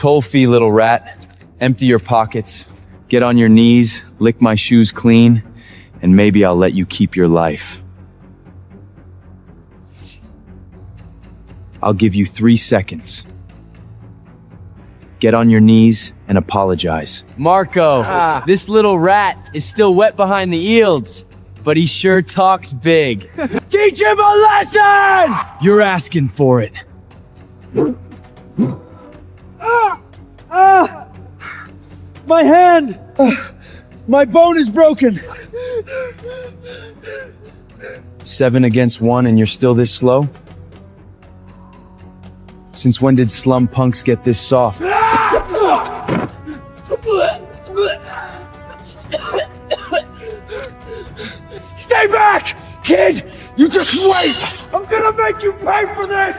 Toll-fee, little rat. Empty your pockets. Get on your knees, lick my shoes clean, and maybe I'll let you keep your life. I'll give you 3 seconds. Get on your knees and apologize. Marco, this little rat is still wet behind the eels, but he sure talks big. Teach him a lesson! You're asking for it. My hand! My bone is broken! 7 against 1 and you're still this slow? Since when did slum punks get this soft? Stay back! Kid! You just wait! I'm gonna make you pay for this!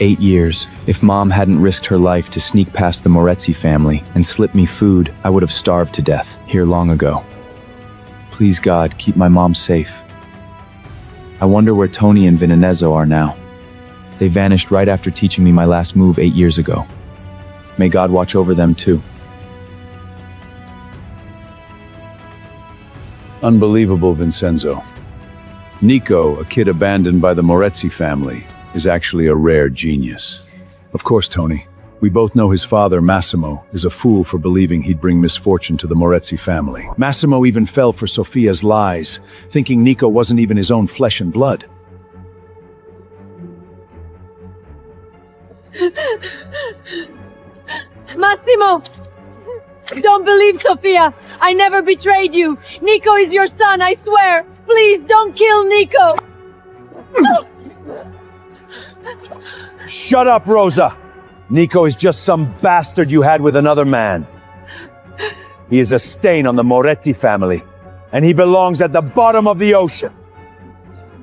"8 years. If Mom hadn't risked her life to sneak past the Moretti family and slip me food, I would have starved to death here long ago. Please God, keep my mom safe. I wonder where Tony and Vincenzo are now. They vanished right after teaching me my last move 8 years ago. May God watch over them too." Unbelievable, Vincenzo. Nico, a kid abandoned by the Moretti family, is actually a rare genius. Of course, Tony. We both know his father, Massimo, is a fool for believing he'd bring misfortune to the Moretti family. Massimo even fell for Sofia's lies, thinking Nico wasn't even his own flesh and blood. Massimo! Don't believe Sofia! I never betrayed you! Nico is your son, I swear! Please don't kill Nico! Shut up, Rosa! Nico is just some bastard you had with another man. He is a stain on the Moretti family, and he belongs at the bottom of the ocean.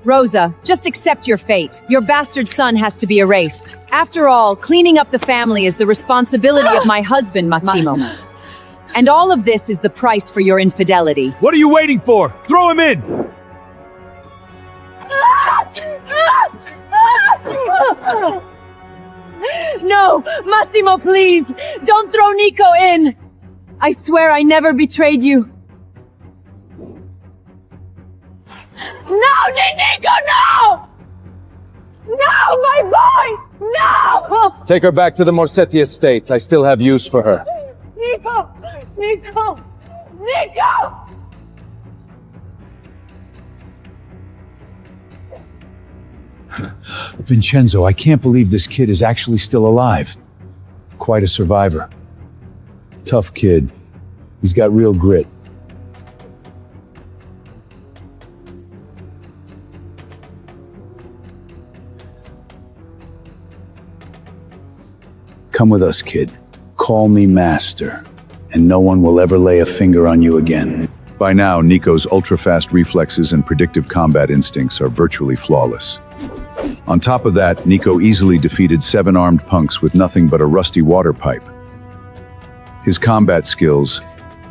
Rosa, just accept your fate. Your bastard son has to be erased. After all, cleaning up the family is the responsibility of my husband, Massimo. And all of this is the price for your infidelity. What are you waiting for? Throw him in! No! Massimo, please! Don't throw Nico in! I swear I never betrayed you. No, Nico, no! No, my boy! No! Take her back to the Morsetti estate. I still have use for her. Nico! Nico! Nico! Vincenzo, I can't believe this kid is actually still alive. Quite a survivor. Tough kid. He's got real grit. Come with us, kid. Call me master, and no one will ever lay a finger on you again. By now, Nico's ultra-fast reflexes and predictive combat instincts are virtually flawless. On top of that, Nico easily defeated 7 armed punks with nothing but a rusty water pipe. His combat skills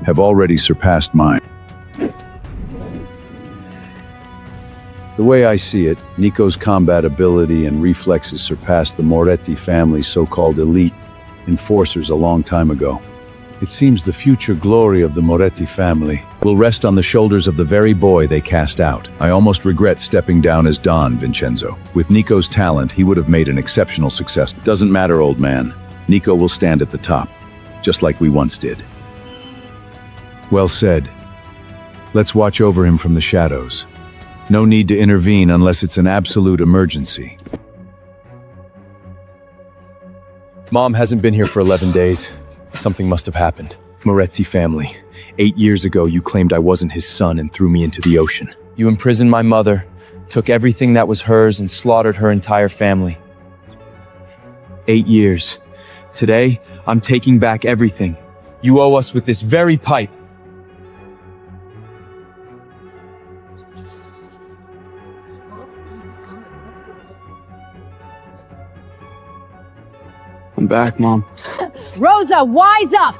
have already surpassed mine. The way I see it, Nico's combat ability and reflexes surpassed the Moretti family's so-called elite enforcers a long time ago. It seems the future glory of the Moretti family will rest on the shoulders of the very boy they cast out. I almost regret stepping down as Don, Vincenzo. With Nico's talent, he would have made an exceptional success. Doesn't matter, old man. Nico will stand at the top, just like we once did. Well said. Let's watch over him from the shadows. No need to intervene unless it's an absolute emergency. Mom hasn't been here for 11 days. Something must have happened. Moretti family. 8 years ago, you claimed I wasn't his son and threw me into the ocean. You imprisoned my mother, took everything that was hers and slaughtered her entire family. 8 years. Today, I'm taking back everything. You owe us with this very pipe. I'm back, Mom. Rosa, wise up!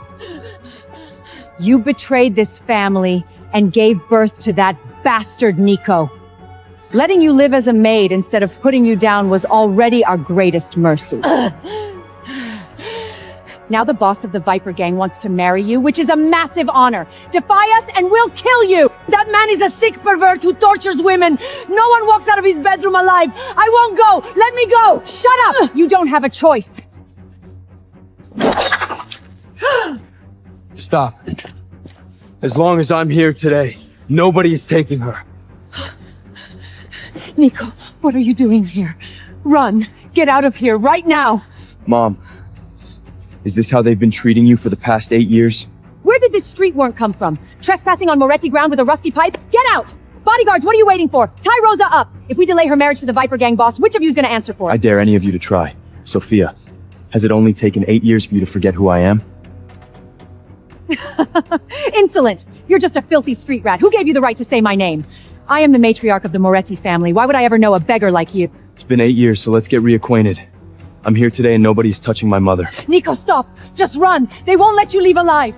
You betrayed this family and gave birth to that bastard Nico. Letting you live as a maid instead of putting you down was already our greatest mercy. Now the boss of the Viper Gang wants to marry you, which is a massive honor. Defy us and we'll kill you! That man is a sick pervert who tortures women. No one walks out of his bedroom alive. I won't go! Let me go! Shut up! You don't have a choice. Stop. As long as I'm here today, nobody is taking her. Nico, what are you doing here? Run! Get out of here right now! Mom, is this how they've been treating you for the past 8 years? Where did this street warrant come from? Trespassing on Moretti ground with a rusty pipe? Get out! Bodyguards, what are you waiting for? Tie Rosa up! If we delay her marriage to the Viper Gang boss, which of you is gonna answer for it? I dare any of you to try. Sophia, has it only taken 8 years for you to forget who I am? Insolent! You're just a filthy street rat. Who gave you the right to say my name? I am the matriarch of the Moretti family. Why would I ever know a beggar like you? It's been 8 years, so let's get reacquainted. I'm here today and nobody's touching my mother. Nico, stop! Just run! They won't let you leave alive!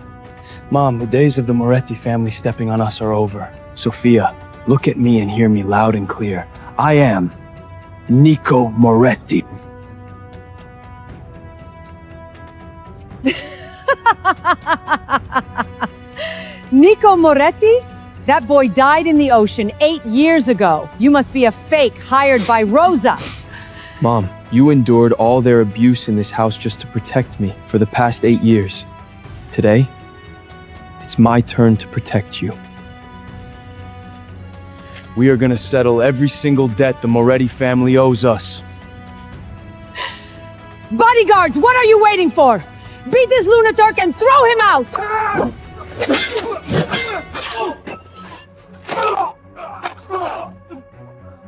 Mom, the days of the Moretti family stepping on us are over. Sophia, look at me and hear me loud and clear. I am Nico Moretti. Nico Moretti? That boy died in the ocean 8 years ago. You must be a fake hired by Rosa. Mom, you endured all their abuse in this house just to protect me for the past 8 years. Today, it's my turn to protect you. We are gonna settle every single debt the Moretti family owes us. Bodyguards, what are you waiting for? Beat this lunatic and throw him out!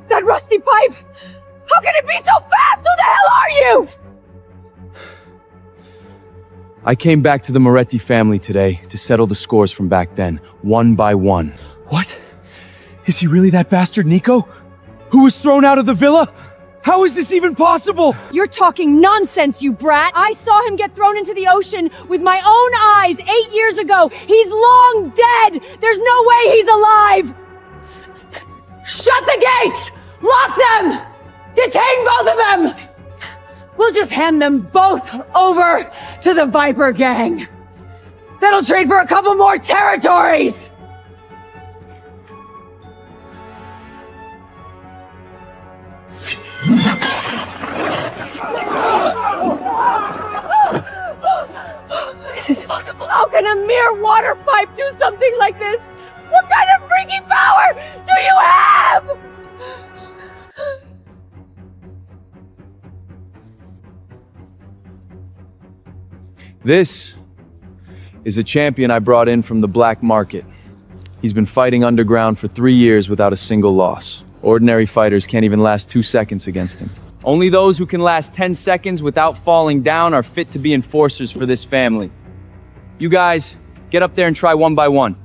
That rusty pipe! How can it be so fast? Who the hell are you? I came back to the Moretti family today to settle the scores from back then, one by one. What? Is he really that bastard Nico? Who was thrown out of the villa? How is this even possible? You're talking nonsense, you brat! I saw him get thrown into the ocean with my own eyes 8 years ago! He's long dead! There's no way he's alive! Shut the gates! Lock them! Detain both of them! We'll just hand them both over to the Viper Gang. That'll trade for a couple more territories! This is impossible. How can a mere water pipe do something like this? What kind of freaky power do you have? This is a champion I brought in from the black market. He's been fighting underground for 3 years without a single loss. Ordinary fighters can't even last 2 seconds against him. Only those who can last 10 seconds without falling down are fit to be enforcers for this family. You guys, get up there and try one by one.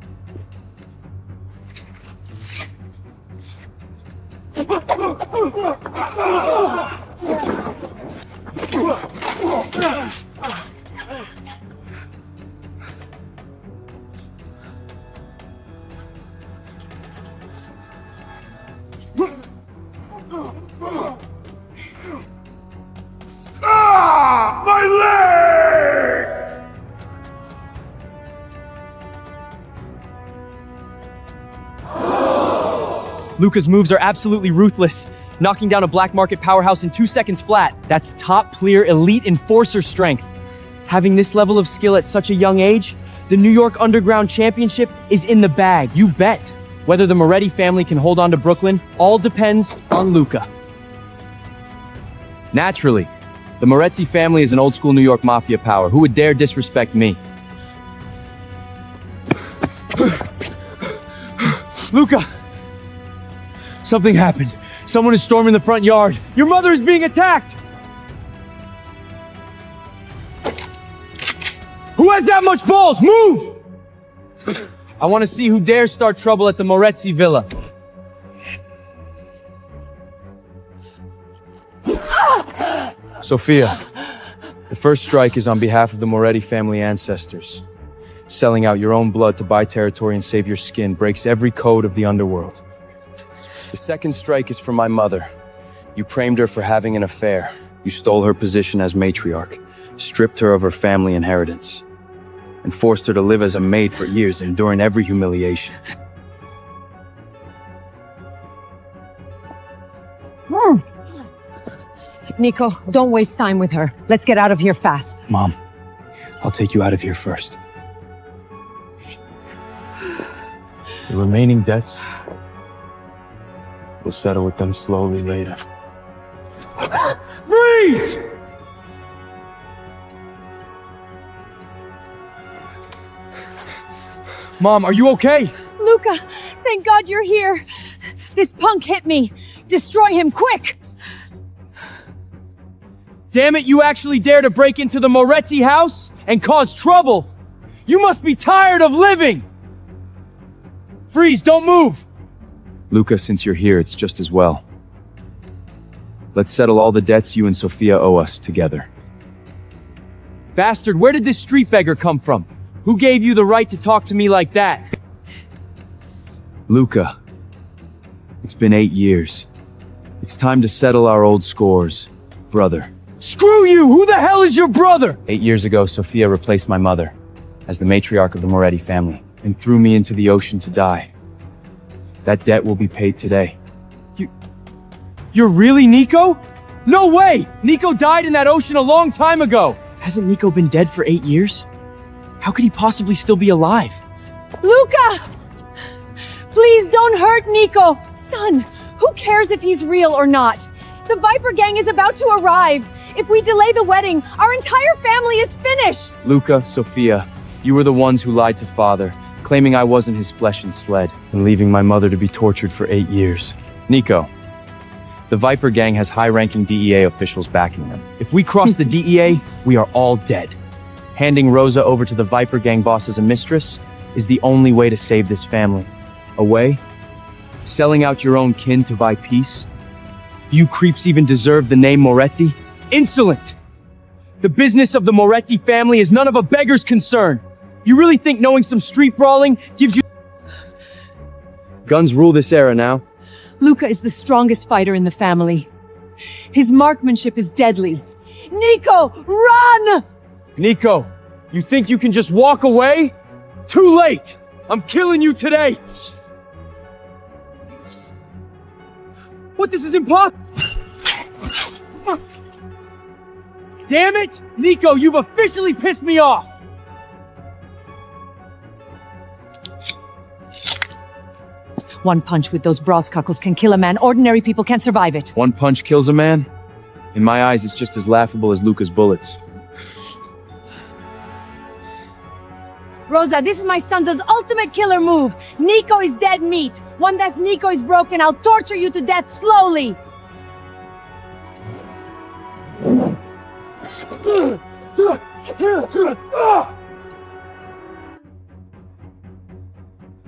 My leg! Luca's moves are absolutely ruthless, knocking down a black market powerhouse in 2 seconds flat. That's top-tier elite enforcer strength. Having this level of skill at such a young age, the New York Underground Championship is in the bag. You bet. Whether the Moretti family can hold on to Brooklyn, all depends on Luca. Naturally, the Moretti family is an old-school New York Mafia power. Who would dare disrespect me? Luca! Something happened. Someone is storming the front yard. Your mother is being attacked! Who has that much balls? Move! I want to see who dares start trouble at the Moretti villa. Sophia, the first strike is on behalf of the Moretti family ancestors. Selling out your own blood to buy territory and save your skin breaks every code of the underworld. The second strike is from my mother. You framed her for having an affair. You stole her position as matriarch, stripped her of her family inheritance, and forced her to live as a maid for years, enduring every humiliation. Nico, don't waste time with her. Let's get out of here fast. Mom, I'll take you out of here first. The remaining debts, we'll settle with them slowly later. Freeze! Mom, are you okay? Luca, thank God you're here. This punk hit me. Destroy him, quick! Damn it, you actually dare to break into the Moretti house and cause trouble! You must be tired of living! Freeze, don't move! Luca, since you're here, it's just as well. Let's settle all the debts you and Sophia owe us together. Bastard, where did this street beggar come from? Who gave you the right to talk to me like that? Luca, it's been 8 years. It's time to settle our old scores, brother. Screw you! Who the hell is your brother? 8 years ago, Sophia replaced my mother as the matriarch of the Moretti family and threw me into the ocean to die. That debt will be paid today. You're really Nico? No way! Nico died in that ocean a long time ago! Hasn't Nico been dead for 8 years? How could he possibly still be alive? Luca! Please don't hurt Nico! Son, who cares if he's real or not? The Viper Gang is about to arrive. If we delay the wedding, our entire family is finished! Luca, Sophia, you were the ones who lied to father, claiming I wasn't his flesh and sled, and leaving my mother to be tortured for 8 years. Nico, the Viper Gang has high-ranking DEA officials backing them. If we cross the DEA, we are all dead. Handing Rosa over to the Viper Gang boss as a mistress is the only way to save this family. A way? Selling out your own kin to buy peace? You creeps even deserve the name Moretti? Insolent! The business of the Moretti family is none of a beggar's concern. You really think knowing some street brawling gives you— Guns rule this era now. Luca is the strongest fighter in the family. His marksmanship is deadly. Nico, run! Nico, you think you can just walk away? Too late! I'm killing you today! What? This is impossible! Damn it! Nico, you've officially pissed me off! One punch with those bras cuckles can kill a man. Ordinary people can't survive it. One punch kills a man? In my eyes, it's just as laughable as Luca's bullets. Rosa, this is my son's ultimate killer move. Nico is dead meat. Once that Nico is broken, I'll torture you to death slowly.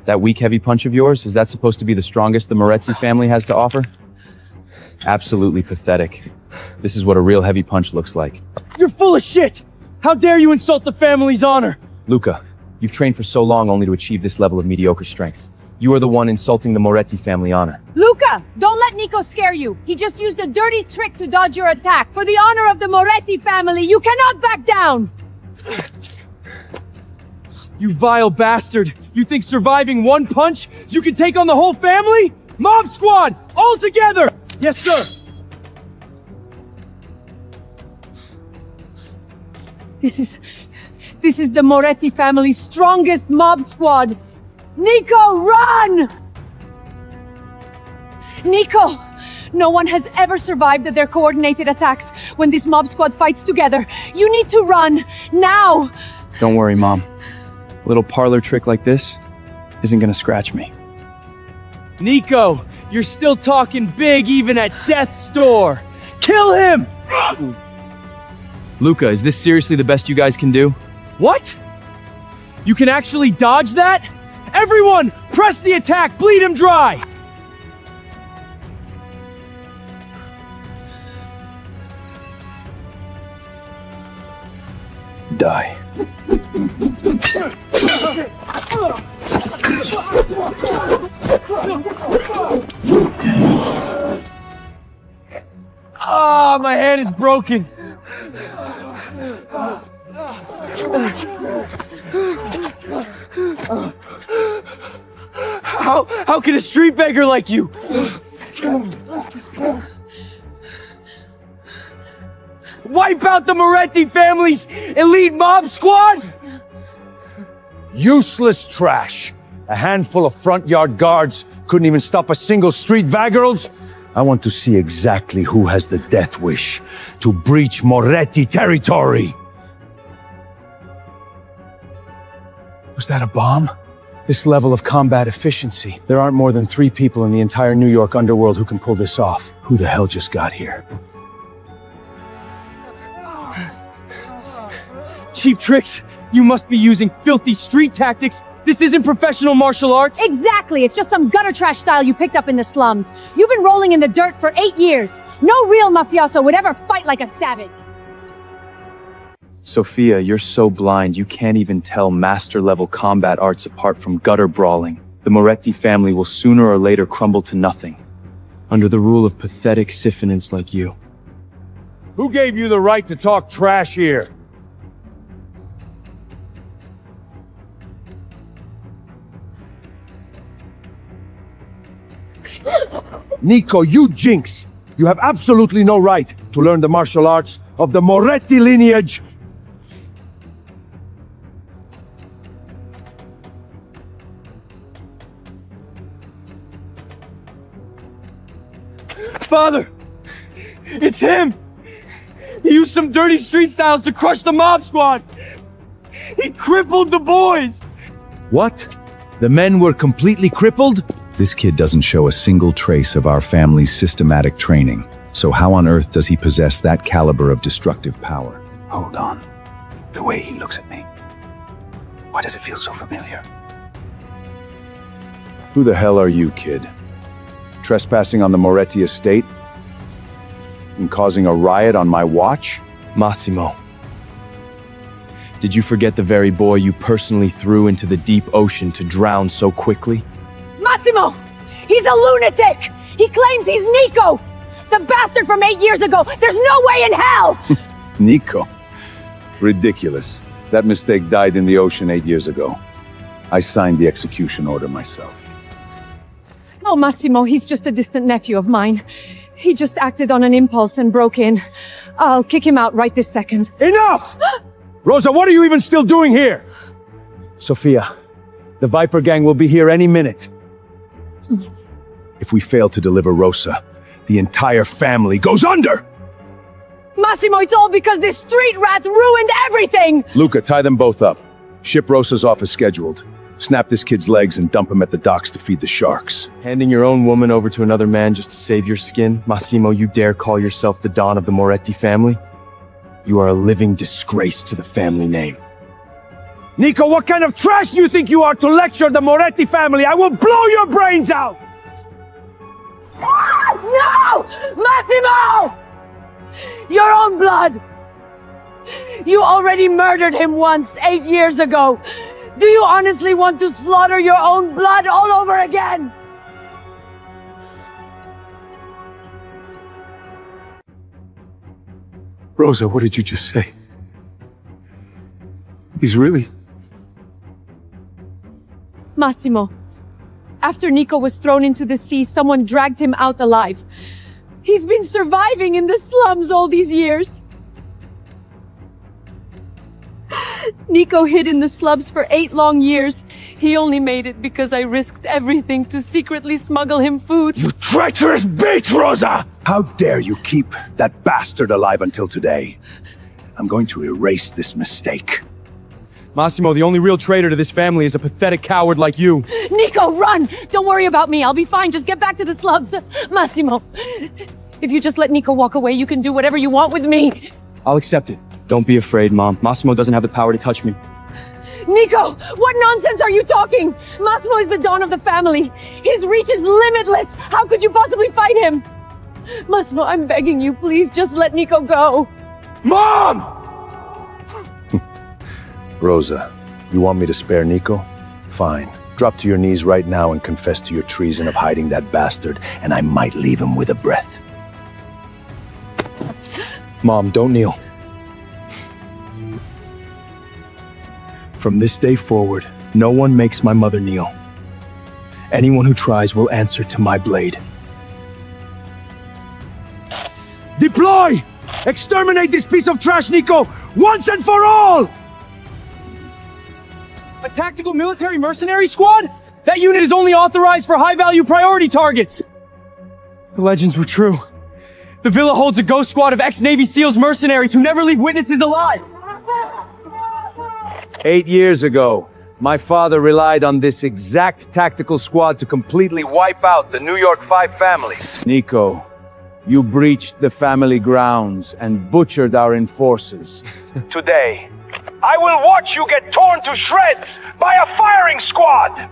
That weak, heavy punch of yours, is that supposed to be the strongest the Moretti family has to offer? Absolutely pathetic. This is what a real heavy punch looks like. You're full of shit! How dare you insult the family's honor! Luca, you've trained for so long only to achieve this level of mediocre strength. You are the one insulting the Moretti family honor. Luca, don't let Nico scare you. He just used a dirty trick to dodge your attack. For the honor of the Moretti family, you cannot back down! You vile bastard! You think surviving one punch, you can take on the whole family? Mob squad! All together! Yes, sir! This is the Moretti family's strongest mob squad. Nico, run! Nico, no one has ever survived their coordinated attacks when this mob squad fights together. You need to run, now! Don't worry, Mom. A little parlor trick like this isn't gonna scratch me. Nico, you're still talking big even at death's door! Kill him! Luca, is this seriously the best you guys can do? What? You can actually dodge that? Everyone, press the attack, bleed him dry! Die. my hand is broken. How can a street beggar like you? Wipe out the Moretti family's elite mob squad? Useless trash. A handful of front yard guards couldn't even stop a single street vagrant. I want to see exactly who has the death wish to breach Moretti territory. Was that a bomb? This level of combat efficiency. There aren't more than 3 people in the entire New York underworld who can pull this off. Who the hell just got here? Cheap tricks. You must be using filthy street tactics. This isn't professional martial arts. Exactly, it's just some gutter trash style you picked up in the slums. You've been rolling in the dirt for 8 years. No real mafioso would ever fight like a savage. Sophia, you're so blind you can't even tell master-level combat arts apart from gutter brawling. The Moretti family will sooner or later crumble to nothing. Under the rule of pathetic syphonants like you. Who gave you the right to talk trash here? Nico, you jinx! You have absolutely no right to learn the martial arts of the Moretti lineage! Father! It's him! He used some dirty street styles to crush the mob squad! He crippled the boys! What? The men were completely crippled? This kid doesn't show a single trace of our family's systematic training. So how on earth does he possess that caliber of destructive power? Hold on. The way he looks at me. Why does it feel so familiar? Who the hell are you, kid? Trespassing on the Moretti estate? And causing a riot on my watch? Massimo. Did you forget the very boy you personally threw into the deep ocean to drown so quickly? Massimo! He's a lunatic! He claims he's Nico! The bastard from 8 years ago! There's no way in hell! Nico. Ridiculous. That mistake died in the ocean 8 years ago. I signed the execution order myself. Oh, Massimo, he's just a distant nephew of mine. He just acted on an impulse and broke in. I'll kick him out right this second. Enough! Rosa, what are you even still doing here? Sophia, the Viper gang will be here any minute. If we fail to deliver Rosa, the entire family goes under! Massimo, it's all because this street rat ruined everything! Luca, tie them both up. Ship Rosa's off as scheduled. Snap this kid's legs and dump him at the docks to feed the sharks. Handing your own woman over to another man just to save your skin? Massimo, you dare call yourself the Don of the Moretti family? You are a living disgrace to the family name. Nico, what kind of trash do you think you are to lecture the Moretti family? I will blow your brains out! No! Massimo! Your own blood! You already murdered him once, 8 years ago. Do you honestly want to slaughter your own blood all over again? Rosa, what did you just say? He's really... Massimo, after Nico was thrown into the sea, someone dragged him out alive. He's been surviving in the slums all these years. Nico hid in the slums for 8 long years. He only made it because I risked everything to secretly smuggle him food. You treacherous bitch, Rosa! How dare you keep that bastard alive until today? I'm going to erase this mistake. Massimo, the only real traitor to this family is a pathetic coward like you. Nico, run! Don't worry about me. I'll be fine. Just get back to the slums. Massimo, if you just let Nico walk away, you can do whatever you want with me. I'll accept it. Don't be afraid, Mom. Massimo doesn't have the power to touch me. Nico, what nonsense are you talking? Massimo is the Don of the family. His reach is limitless. How could you possibly fight him? Massimo, I'm begging you, please just let Nico go. Mom! Rosa, you want me to spare Nico? Fine. Drop to your knees right now and confess to your treason of hiding that bastard, and I might leave him with a breath. Mom, don't kneel. From this day forward, no one makes my mother kneel. Anyone who tries will answer to my blade. Deploy! Exterminate this piece of trash, Nico! Once and for all! A tactical military mercenary squad? That unit is only authorized for high-value priority targets! The legends were true. The villa holds a ghost squad of ex-Navy SEALs mercenaries who never leave witnesses alive! 8 years ago, my father relied on this exact tactical squad to completely wipe out the New York 5 families. Nico, you breached the family grounds and butchered our enforcers. Today, I will watch you get torn to shreds by a firing squad!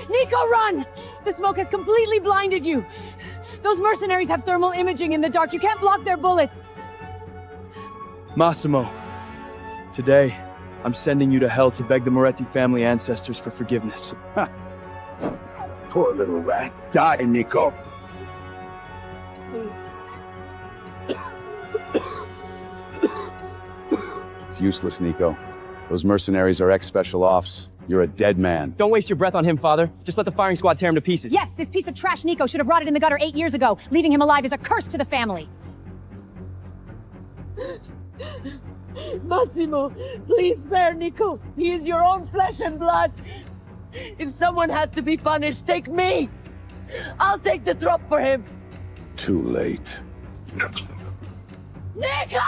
Nico, run! The smoke has completely blinded you. Those mercenaries have thermal imaging in the dark. You can't block their bullets. Massimo, today, I'm sending you to hell to beg the Moretti family ancestors for forgiveness. Poor little rat. Die, Nico. It's useless, Nico. Those mercenaries are ex-special ops. You're a dead man. Don't waste your breath on him, Father. Just let the firing squad tear him to pieces. Yes, this piece of trash Nico should have rotted in the gutter 8 years ago. Leaving him alive is a curse to the family. Massimo, please spare Nico. He is your own flesh and blood. If someone has to be punished, take me. I'll take the drop for him. Too late. Nico!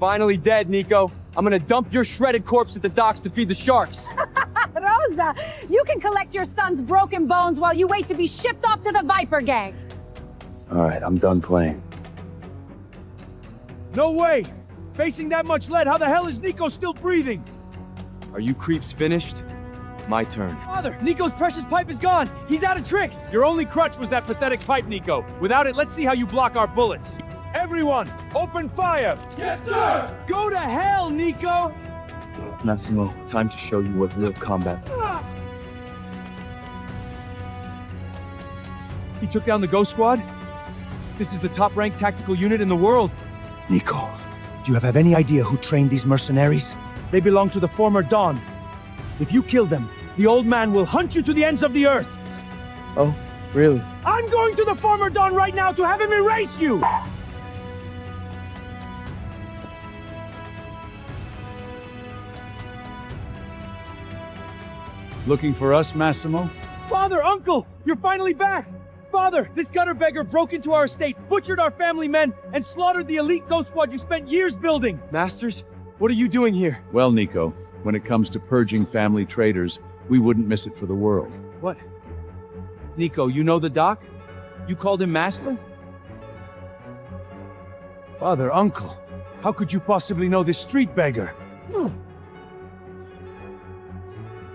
Finally dead, Nico. I'm gonna dump your shredded corpse at the docks to feed the sharks. Rosa, you can collect your son's broken bones while you wait to be shipped off to the Viper Gang. All right, I'm done playing. No way! Facing that much lead, how the hell is Nico still breathing? Are you creeps finished? My turn. Father, Nico's precious pipe is gone! He's out of tricks! Your only crutch was that pathetic pipe, Nico. Without it, let's see how you block our bullets. Everyone, open fire! Yes, sir! Go to hell, Nico! Massimo, time to show you what real combat. He took down the Ghost Squad? This is the top-ranked tactical unit in the world. Nico, do you have any idea who trained these mercenaries? They belong to the former Dawn. If you kill them, the old man will hunt you to the ends of the earth. Oh, really? I'm going to the former Dawn right now to have him erase you! Looking for us, Massimo? Father, uncle, you're finally back! Father, this gutter beggar broke into our estate, butchered our family men, and slaughtered the elite ghost squad you spent years building! Masters, what are you doing here? Well, Nico, when it comes to purging family traitors, we wouldn't miss it for the world. What? Nico, you know the doc? You called him master? Father, uncle, how could you possibly know this street beggar?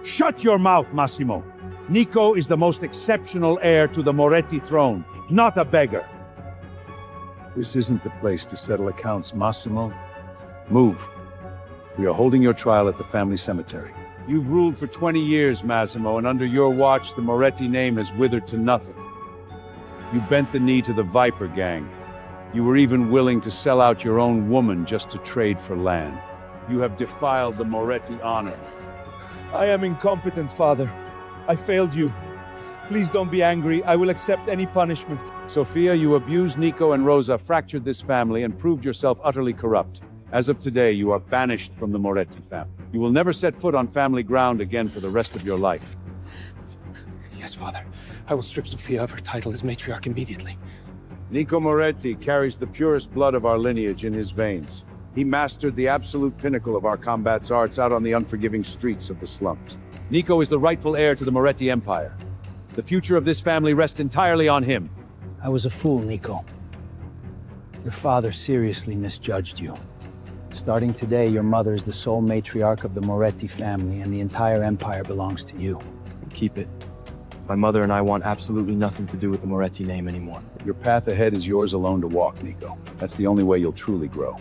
Shut your mouth, Massimo. Nico is the most exceptional heir to the Moretti throne, not a beggar. This isn't the place to settle accounts, Massimo. Move. We are holding your trial at the family cemetery. You've ruled for 20 years, Massimo, and under your watch, the Moretti name has withered to nothing. You bent the knee to the Viper Gang. You were even willing to sell out your own woman just to trade for land. You have defiled the Moretti honor. I am incompetent, Father. I failed you. Please don't be angry. I will accept any punishment. Sophia, you abused Nico and Rosa, fractured this family, and proved yourself utterly corrupt. As of today, you are banished from the Moretti family. You will never set foot on family ground again for the rest of your life. Yes, Father. I will strip Sophia of her title as matriarch immediately. Nico Moretti carries the purest blood of our lineage in his veins. He mastered the absolute pinnacle of our combat's arts out on the unforgiving streets of the slums. Nico is the rightful heir to the Moretti Empire. The future of this family rests entirely on him. I was a fool, Nico. Your father seriously misjudged you. Starting today, your mother is the sole matriarch of the Moretti family, and the entire empire belongs to you. Keep it. My mother and I want absolutely nothing to do with the Moretti name anymore. Your path ahead is yours alone to walk, Nico. That's the only way you'll truly grow.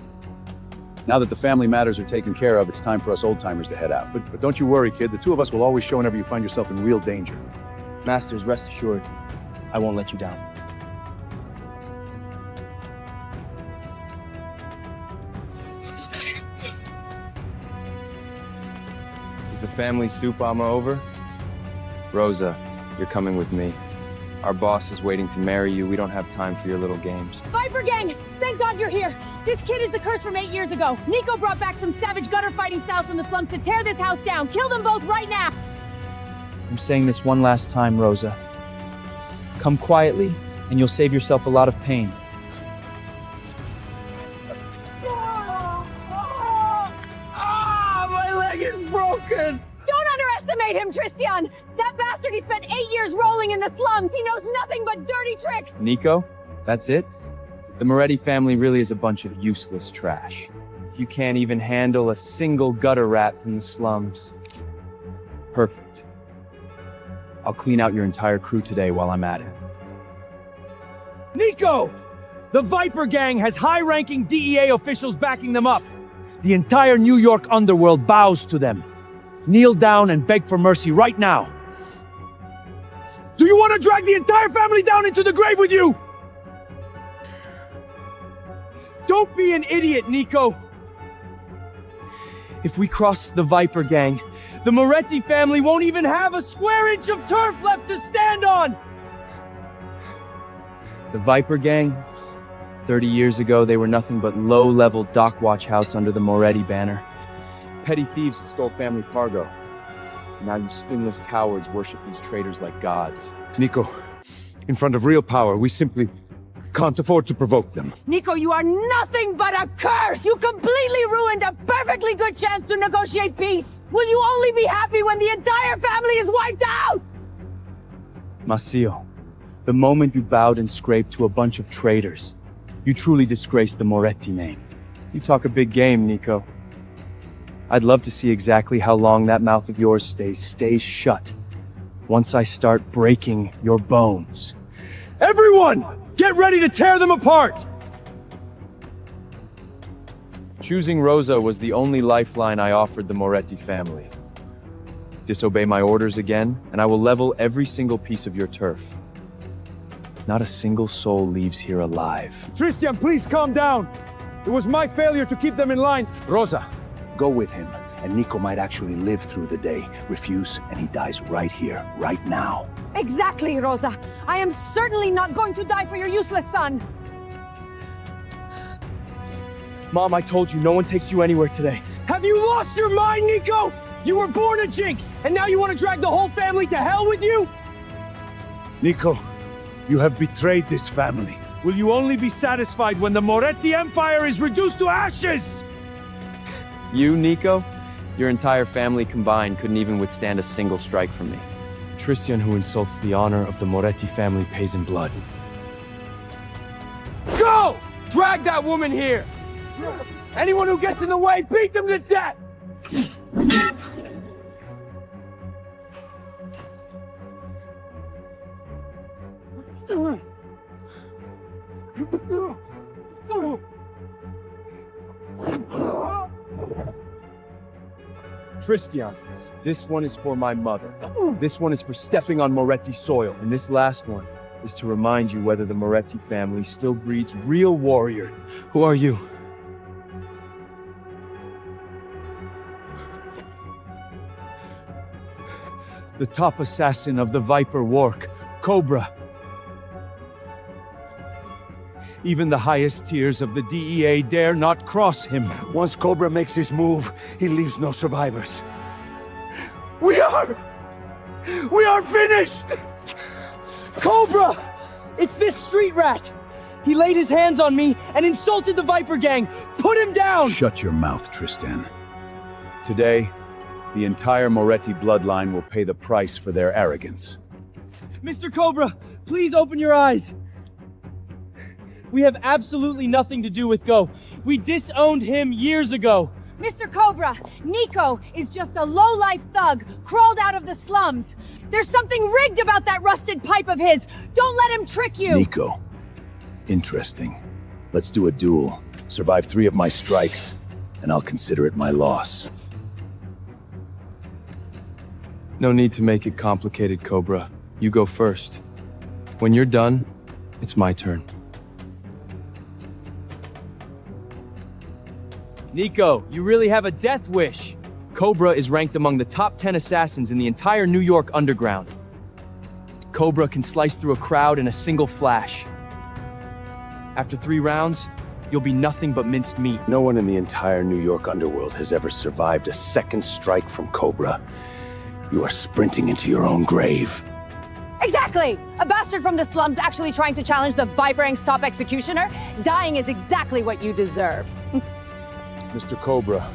Now that the family matters are taken care of, it's time for us old-timers to head out. But don't you worry, kid. The two of us will always show whenever you find yourself in real danger. Masters, rest assured, I won't let you down. Is the family soup armor over? Rosa, you're coming with me. Our boss is waiting to marry you. We don't have time for your little games. Viper Gang! Thank God you're here! This kid is the curse from 8 years ago. Nico brought back some savage gutter fighting styles from the slums to tear this house down. Kill them both right now! I'm saying this one last time, Rosa. Come quietly, and you'll save yourself a lot of pain. My leg is broken! Don't underestimate him, Tristan! That bastard, he spent 8 years rolling in the slum. He knows nothing but dirty tricks. Nico, that's it? The Moretti family really is a bunch of useless trash. You can't even handle a single gutter rat from the slums. Perfect. I'll clean out your entire crew today while I'm at it. Nico! The Viper Gang has high-ranking DEA officials backing them up. The entire New York underworld bows to them. Kneel down and beg for mercy right now. Do you want to drag the entire family down into the grave with you? Don't be an idiot, Nico. If we cross the Viper Gang, the Moretti family won't even have a square inch of turf left to stand on! The Viper Gang? 30 years ago, they were nothing but low-level dock watch house under the Moretti banner. Petty thieves who stole family cargo. Now you spineless cowards worship these traitors like gods. Nico, in front of real power, we simply can't afford to provoke them. Nico, you are nothing but a curse! You completely ruined a perfectly good chance to negotiate peace! Will you only be happy when the entire family is wiped out? Masio, the moment you bowed and scraped to a bunch of traitors, you truly disgraced the Moretti name. You talk a big game, Nico. I'd love to see exactly how long that mouth of yours stays shut. Once I start breaking your bones. Everyone, get ready to tear them apart! Choosing Rosa was the only lifeline I offered the Moretti family. Disobey my orders again, and I will level every single piece of your turf. Not a single soul leaves here alive. Tristan, please calm down. It was my failure to keep them in line. Rosa, go with him, and Nico might actually live through the day. Refuse, and he dies right here, right now. Exactly, Rosa. I am certainly not going to die for your useless son. Mom, I told you, no one takes you anywhere today. Have you lost your mind, Nico? You were born a jinx, and now you want to drag the whole family to hell with you? Nico, you have betrayed this family. Will you only be satisfied when the Moretti Empire is reduced to ashes? You, Nico, your entire family combined couldn't even withstand a single strike from me. Tristan, who insults the honor of the Moretti family, pays in blood. Go! Drag that woman here! Anyone who gets in the way, beat them to death! Tristan, this one is for my mother. This one is for stepping on Moretti soil. And this last one is to remind you whether the Moretti family still breeds real warrior. Who are you? The top assassin of the Viper Wark, Cobra. Even the highest tiers of the DEA dare not cross him. Once Cobra makes his move, he leaves no survivors. We are finished! Cobra! It's this street rat! He laid his hands on me and insulted the Viper Gang! Put him down! Shut your mouth, Tristan. Today, the entire Moretti bloodline will pay the price for their arrogance. Mr. Cobra, please open your eyes! We have absolutely nothing to do with Go. We disowned him years ago. Mr. Cobra, Nico is just a low-life thug, crawled out of the slums. There's something rigged about that rusted pipe of his. Don't let him trick you. Nico. Interesting. Let's do a duel. Survive 3 of my strikes, and I'll consider it my loss. No need to make it complicated, Cobra. You go first. When you're done, it's my turn. Nico, you really have a death wish. Cobra is ranked among the top 10 assassins in the entire New York underground. Cobra can slice through a crowd in a single flash. After 3 rounds, you'll be nothing but minced meat. No one in the entire New York underworld has ever survived a second strike from Cobra. You are sprinting into your own grave. Exactly! A bastard from the slums actually trying to challenge the Viper Gang's top executioner? Dying is exactly what you deserve. Mr. Cobra,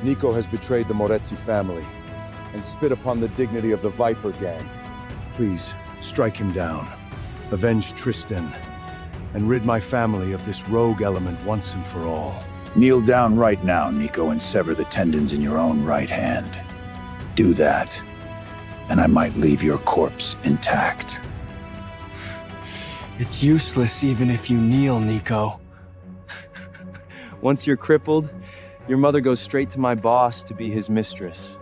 Nico has betrayed the Moretzi family and spit upon the dignity of the Viper Gang. Please, strike him down. Avenge Tristan and rid my family of this rogue element once and for all. Kneel down right now, Nico, and sever the tendons in your own right hand. Do that, and I might leave your corpse intact. It's useless even if you kneel, Nico. Once you're crippled, your mother goes straight to my boss to be his mistress.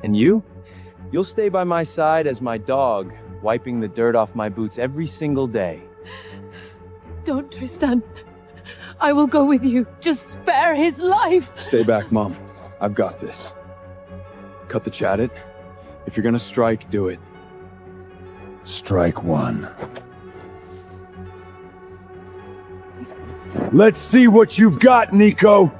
And you'll stay by my side as my dog, wiping the dirt off my boots every single day. Don't, Tristan. I will go with you. Just spare his life. Stay back, Mom. I've got this. Cut the chat it. If you're gonna strike, do it. Strike one. Let's see what you've got, Nico!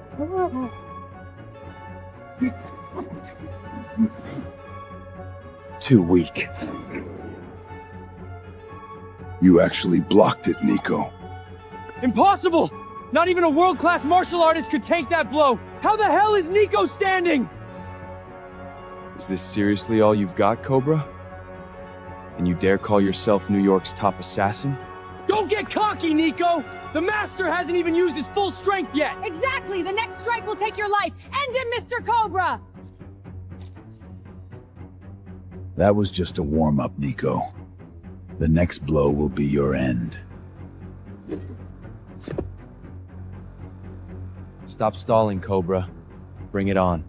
Too weak. You actually blocked it, Nico. Impossible! Not even a world-class martial artist could take that blow! How the hell is Nico standing? Is this seriously all you've got, Cobra? And you dare call yourself New York's top assassin? Don't get cocky, Nico! The master hasn't even used his full strength yet! Exactly! The next strike will take your life! End him, Mr. Cobra! That was just a warm-up, Nico. The next blow will be your end. Stop stalling, Cobra. Bring it on.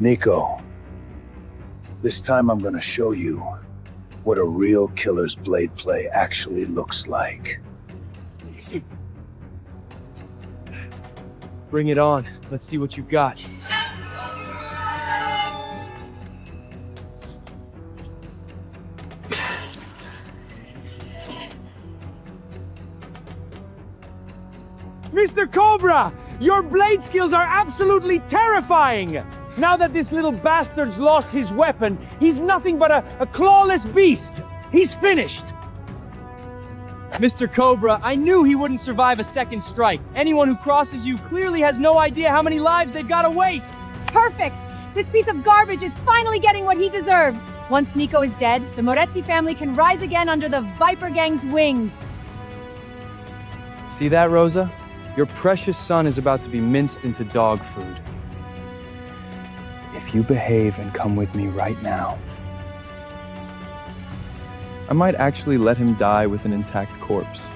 Nico, this time I'm gonna show you what a real killer's blade play actually looks like. Bring it on. Let's see what you got. Mr. Cobra! Your blade skills are absolutely terrifying! Now that this little bastard's lost his weapon, he's nothing but a clawless beast! He's finished! Mr. Cobra, I knew he wouldn't survive a second strike. Anyone who crosses you clearly has no idea how many lives they've got to waste. Perfect! This piece of garbage is finally getting what he deserves. Once Nico is dead, the Moretzi family can rise again under the Viper Gang's wings. See that, Rosa? Your precious son is about to be minced into dog food. If you behave and come with me right now, I might actually let him die with an intact corpse.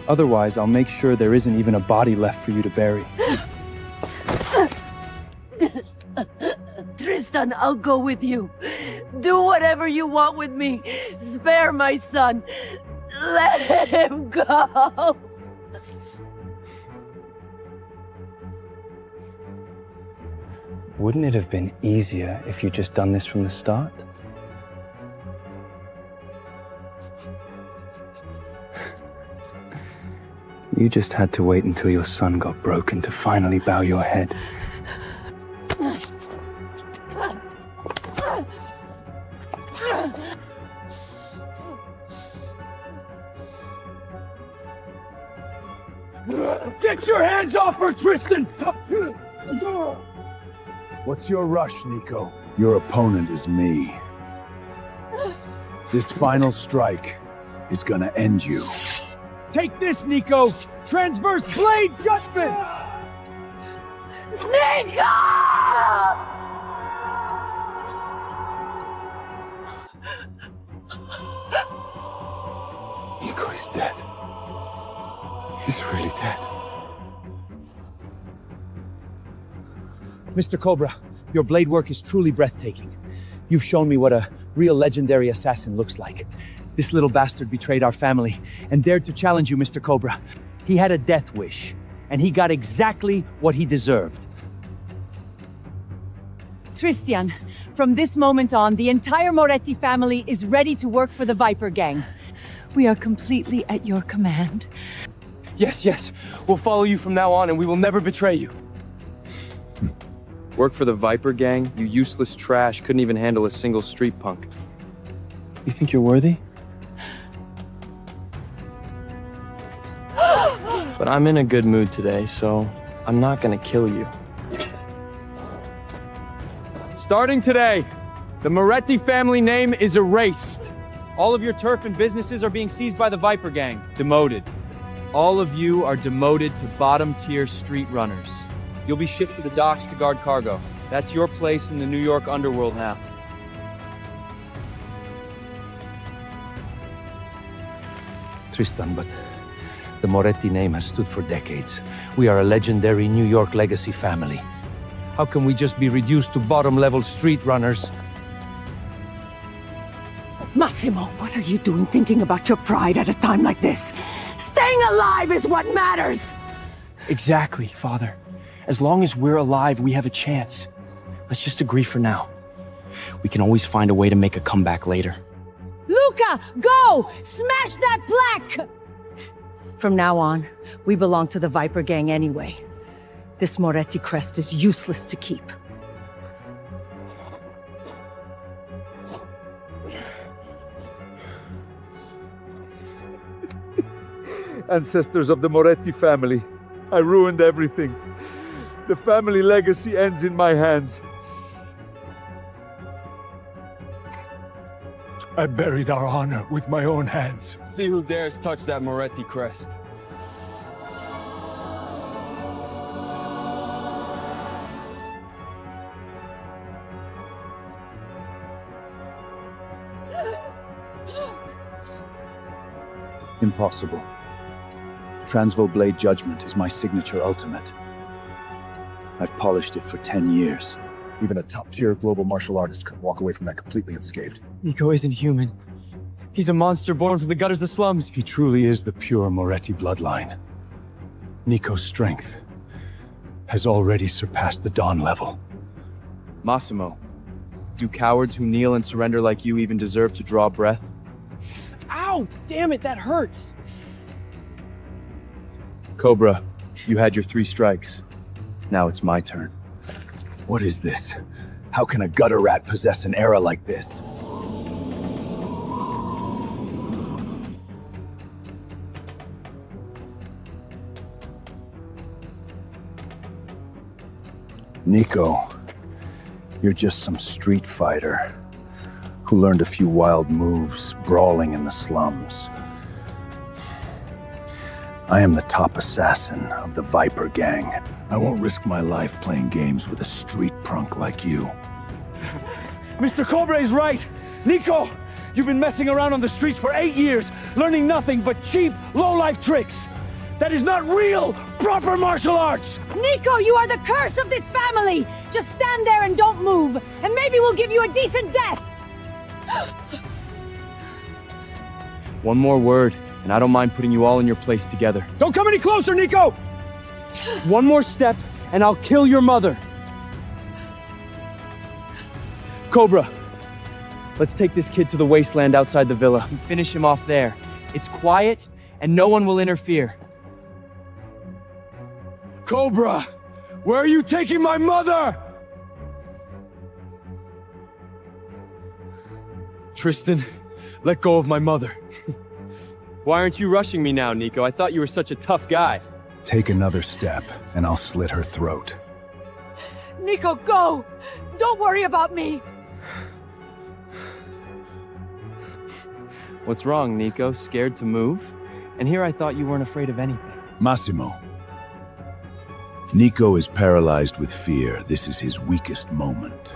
Otherwise, I'll make sure there isn't even a body left for you to bury. Tristan, I'll go with you. Do whatever you want with me. Spare my son. Let him go. Wouldn't it have been easier if you'd just done this from the start? You just had to wait until your son got broken to finally bow your head. Get your hands off her, Tristan! What's your rush, Nico? Your opponent is me. This final strike is gonna end you. Take this, Nico! Transverse blade judgment! Nico! Nico is dead. He's really dead. Mr. Cobra, your blade work is truly breathtaking. You've shown me what a real legendary assassin looks like. This little bastard betrayed our family and dared to challenge you, Mr. Cobra. He had a death wish, and he got exactly what he deserved. Tristian, from this moment on, the entire Moretti family is ready to work for the Viper Gang. We are completely at your command. Yes, yes. We'll follow you from now on and we will never betray you. Work for the Viper Gang? You useless trash couldn't even handle a single street punk. You think you're worthy? But I'm in a good mood today, so I'm not gonna kill you. Starting today, the Moretti family name is erased. All of your turf and businesses are being seized by the Viper Gang. Demoted. All of you are demoted to bottom-tier street runners. You'll be shipped to the docks to guard cargo. That's your place in the New York underworld now. Tristan, but the Moretti name has stood for decades. We are a legendary New York legacy family. How can we just be reduced to bottom-level street runners? Massimo, what are you doing thinking about your pride at a time like this? Staying alive is what matters! Exactly, Father. As long as we're alive, we have a chance. Let's just agree for now. We can always find a way to make a comeback later. Luca, go! Smash that plaque! From now on, we belong to the Viper Gang anyway. This Moretti crest is useless to keep. Ancestors of the Moretti family, I ruined everything. The family legacy ends in my hands. I buried our honor with my own hands. See who dares touch that Moretti crest. Impossible. Transvo Blade Judgment is my signature ultimate. I've polished it for 10 years. Even a top-tier global martial artist couldn't walk away from that completely unscathed. Nico isn't human. He's a monster born from the gutters of slums. He truly is the pure Moretti bloodline. Nico's strength has already surpassed the Dawn level. Massimo, do cowards who kneel and surrender like you even deserve to draw breath? Ow! Damn it, that hurts! Cobra, you had your 3 strikes. Now it's my turn. What is this? How can a gutter rat possess an era like this? Nico, you're just some street fighter who learned a few wild moves brawling in the slums. I am the top assassin of the Viper Gang. I won't risk my life playing games with a street prunk like you. Mr. Cobra is right! Nico! You've been messing around on the streets for 8 years, learning nothing but cheap, low-life tricks! That is not real, proper martial arts! Nico, you are the curse of this family! Just stand there and don't move, and maybe we'll give you a decent death! One more word, and I don't mind putting you all in your place together. Don't come any closer, Nico! One more step, and I'll kill your mother. Cobra, let's take this kid to the wasteland outside the villa and finish him off there. It's quiet, and no one will interfere. Cobra! Where are you taking my mother? Tristan, let go of my mother. Why aren't you rushing me now, Nico? I thought you were such a tough guy. Take another step, and I'll slit her throat. Nico, go! Don't worry about me! What's wrong, Nico? Scared to move? And here I thought you weren't afraid of anything. Massimo. Nico is paralyzed with fear. This is his weakest moment.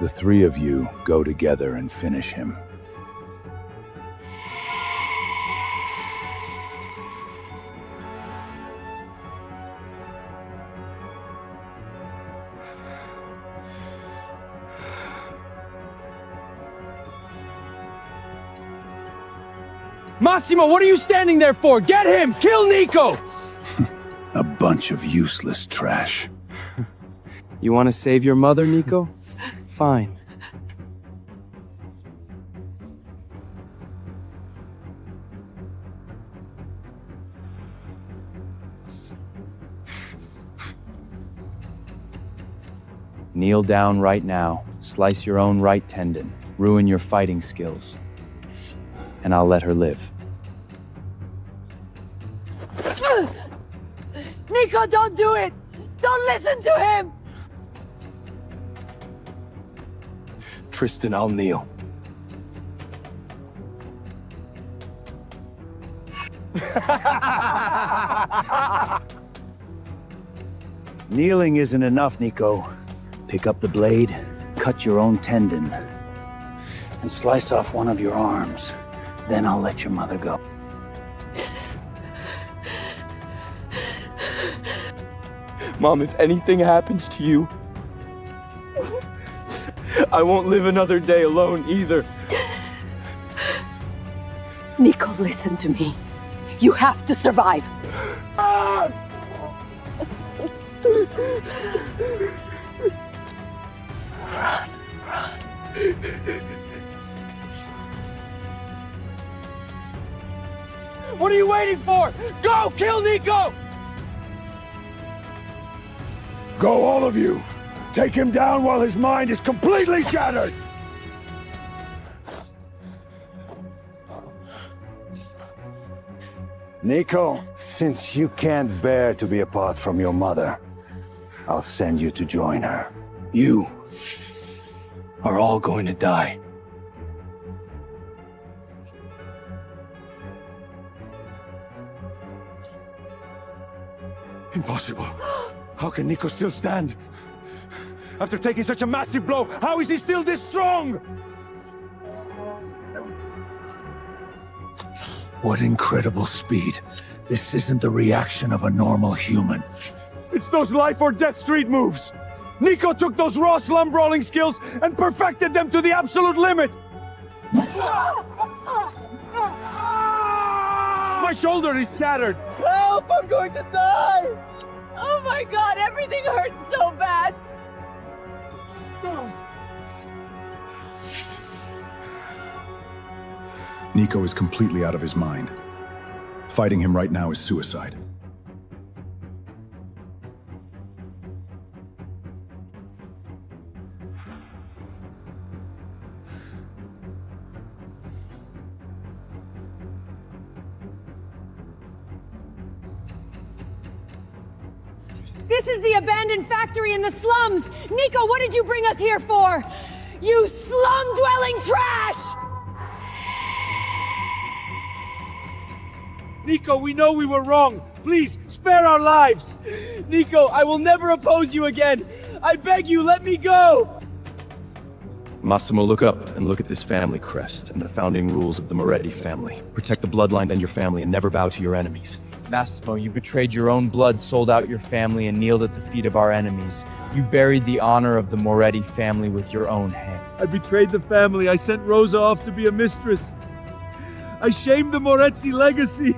The 3 of you go together and finish him. Massimo, what are you standing there for? Get him! Kill Nico! A bunch of useless trash. You want to save your mother, Nico? Fine. Kneel down right now, slice your own right tendon, ruin your fighting skills, and I'll let her live. Nico, don't do it! Don't listen to him! Tristan, I'll kneel. Kneeling isn't enough, Nico. Pick up the blade, cut your own tendon, and slice off one of your arms. Then I'll let your mother go. Mom, if anything happens to you, I won't live another day alone either. Nico, listen to me. You have to survive. What are you waiting for? Go! Kill Nico! Go, all of you! Take him down while his mind is completely shattered! Nico, since you can't bear to be apart from your mother, I'll send you to join her. You are all going to die. Impossible. How can Nico still stand? After taking such a massive blow, how is he still this strong? What incredible speed. This isn't the reaction of a normal human. It's those life or death street moves. Nico took those raw slum brawling skills and perfected them to the absolute limit. My shoulder is shattered. Help! I'm going to die! Oh my god, everything hurts so bad! Nico is completely out of his mind. Fighting him right now is suicide. This is the abandoned factory in the slums! Nico, what did you bring us here for? You slum-dwelling trash! Nico, we know we were wrong. Please, spare our lives. Nico, I will never oppose you again. I beg you, let me go! Massimo, look up and look at this family crest and the founding rules of the Moretti family. Protect the bloodline and your family and never bow to your enemies. Massimo, you betrayed your own blood, sold out your family, and kneeled at the feet of our enemies. You buried the honor of the Moretti family with your own hand. I betrayed the family. I sent Rosa off to be a mistress. I shamed the Moretti legacy.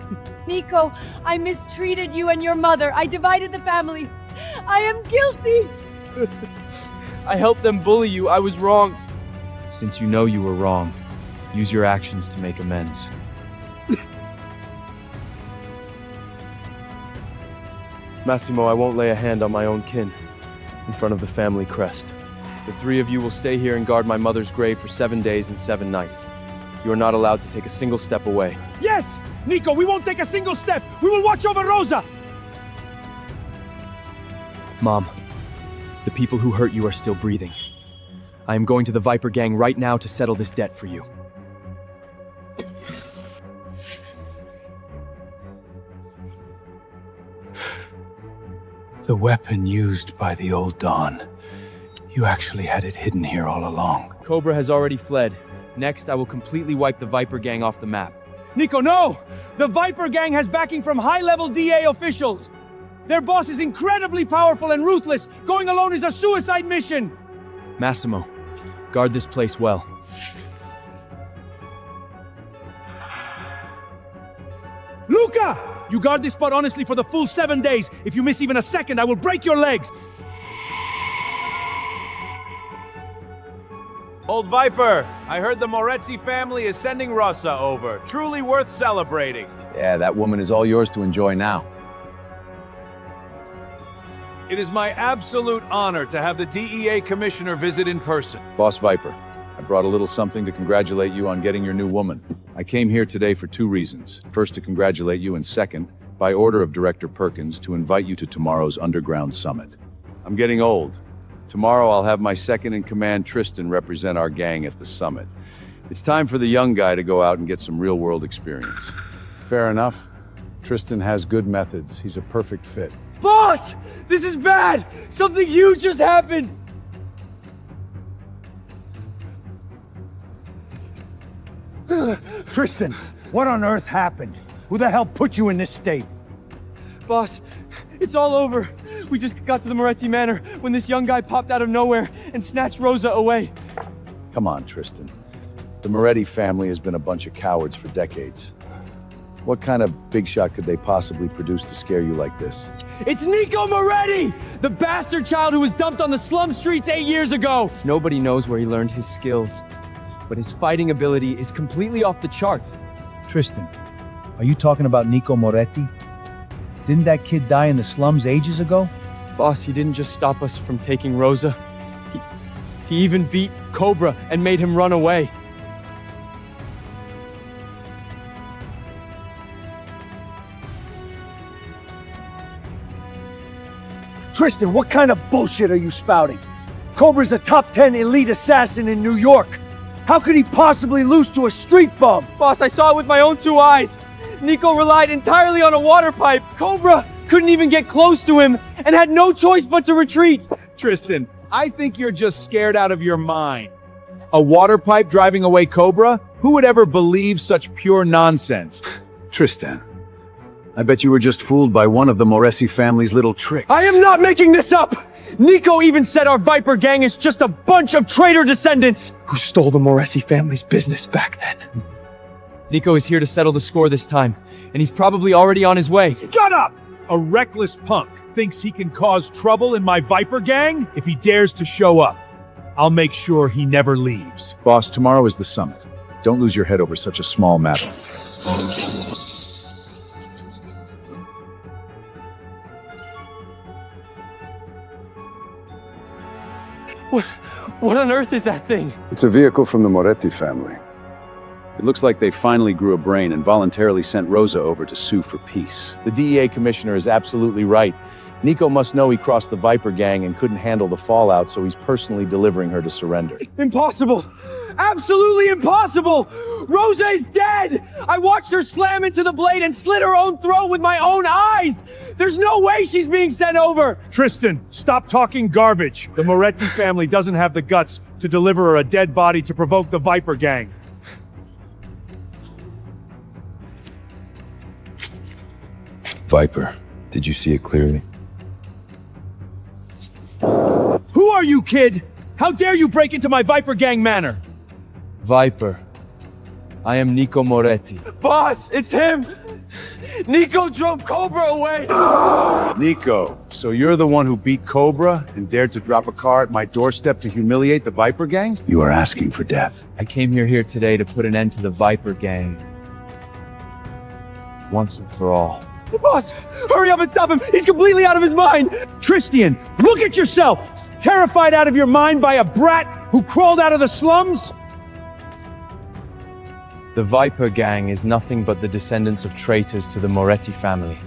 Nico, I mistreated you and your mother. I divided the family. I am guilty. I helped them bully you. I was wrong. Since you know you were wrong, use your actions to make amends. Massimo, I won't lay a hand on my own kin in front of the family crest. The three of you will stay here and guard my mother's grave for 7 days and 7 nights. You are not allowed to take a single step away. Yes! Nico, we won't take a single step! We will watch over Rosa! Mom, the people who hurt you are still breathing. I am going to the Viper Gang right now to settle this debt for you. The weapon used by the old Don. You actually had it hidden here all along. Cobra has already fled. Next, I will completely wipe the Viper Gang off the map. Nico, no! The Viper Gang has backing from high-level DA officials! Their boss is incredibly powerful and ruthless! Going alone is a suicide mission! Massimo, guard this place well. Luca! You guard this spot honestly for the full 7 days. If you miss even a second, I will break your legs. Old Viper, I heard the Moretti family is sending Rosa over. Truly worth celebrating. Yeah, that woman is all yours to enjoy now. It is my absolute honor to have the DEA commissioner visit in person. Boss Viper, I brought a little something to congratulate you on getting your new woman. I came here today for 2 reasons. First, to congratulate you, and second, by order of Director Perkins, to invite you to tomorrow's underground summit. I'm getting old. Tomorrow I'll have my second-in-command, Tristan, represent our gang at the summit. It's time for the young guy to go out and get some real-world experience. Fair enough. Tristan has good methods. He's a perfect fit. Boss! This is bad! Something huge just happened! Tristan, what on earth happened? Who the hell put you in this state? Boss, it's all over. We just got to the Moretti Manor when this young guy popped out of nowhere and snatched Rosa away. Come on, Tristan. The Moretti family has been a bunch of cowards for decades. What kind of big shot could they possibly produce to scare you like this? It's Nico Moretti! The bastard child who was dumped on the slum streets 8 years ago! Nobody knows where he learned his skills, but his fighting ability is completely off the charts. Tristan, are you talking about Nico Moretti? Didn't that kid die in the slums ages ago? Boss, he didn't just stop us from taking Rosa. He even beat Cobra and made him run away. Tristan, what kind of bullshit are you spouting? Cobra's a top 10 elite assassin in New York. How could he possibly lose to a street bum? Boss, I saw it with my own 2 eyes. Nico relied entirely on a water pipe. Cobra couldn't even get close to him and had no choice but to retreat. Tristan, I think you're just scared out of your mind. A water pipe driving away Cobra? Who would ever believe such pure nonsense? Tristan, I bet you were just fooled by one of the Moretti family's little tricks. I am not making this up! Nico even said our Viper gang is just a bunch of traitor descendants who stole the Moretti family's business back then. Nico is here to settle the score this time, and he's probably already on his way. Shut up! A reckless punk thinks he can cause trouble in my Viper gang if he dares to show up. I'll make sure he never leaves. Boss, tomorrow is the summit. Don't lose your head over such a small matter. What on earth is that thing? It's a vehicle from the Moretti family. It looks like they finally grew a brain and voluntarily sent Rosa over to sue for peace. The DEA commissioner is absolutely right. Nico must know he crossed the Viper gang and couldn't handle the fallout, so he's personally delivering her to surrender. Impossible! Absolutely impossible! Rosa is dead! I watched her slam into the blade and slit her own throat with my own eyes! There's no way she's being sent over! Tristan, stop talking garbage. The Moretti family doesn't have the guts to deliver her a dead body to provoke the Viper gang. Viper, did you see it clearly? Who are you, kid? How dare you break into my Viper gang manor? Viper, I am Nico Moretti. Boss, it's him! Nico drove Cobra away! Nico, so you're the one who beat Cobra and dared to drop a car at my doorstep to humiliate the Viper gang? You are asking for death. I came here today to put an end to the Viper gang. Once and for all. Boss, hurry up and stop him! He's completely out of his mind! Tristan, look at yourself! Terrified out of your mind by a brat who crawled out of the slums? The Viper gang is nothing but the descendants of traitors to the Moretti family.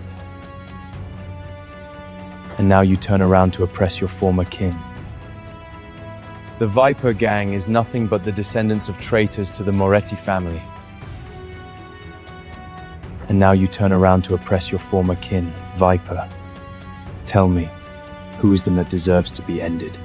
And now you turn around to oppress your former kin. The Viper gang is nothing but the descendants of traitors to the Moretti family. And now you turn around to oppress your former kin, Viper. Tell me, who is the one that deserves to be ended?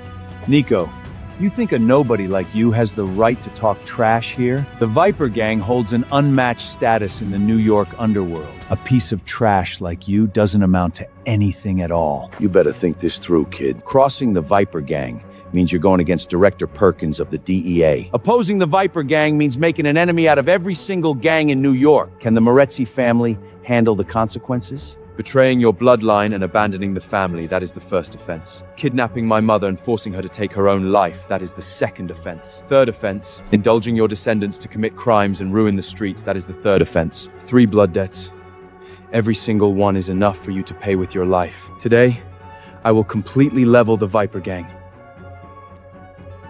Nico, you think a nobody like you has the right to talk trash here? The Viper gang holds an unmatched status in the New York underworld. A piece of trash like you doesn't amount to anything at all. You better think this through, kid. Crossing the Viper gang means you're going against Director Perkins of the DEA. Opposing the Viper Gang means making an enemy out of every single gang in New York. Can the Moretzi family handle the consequences? Betraying your bloodline and abandoning the family, that is the first offense. Kidnapping my mother and forcing her to take her own life, that is the second offense. Third offense, indulging your descendants to commit crimes and ruin the streets, that is the third offense. 3 blood debts. Every single one is enough for you to pay with your life. Today, I will completely level the Viper Gang.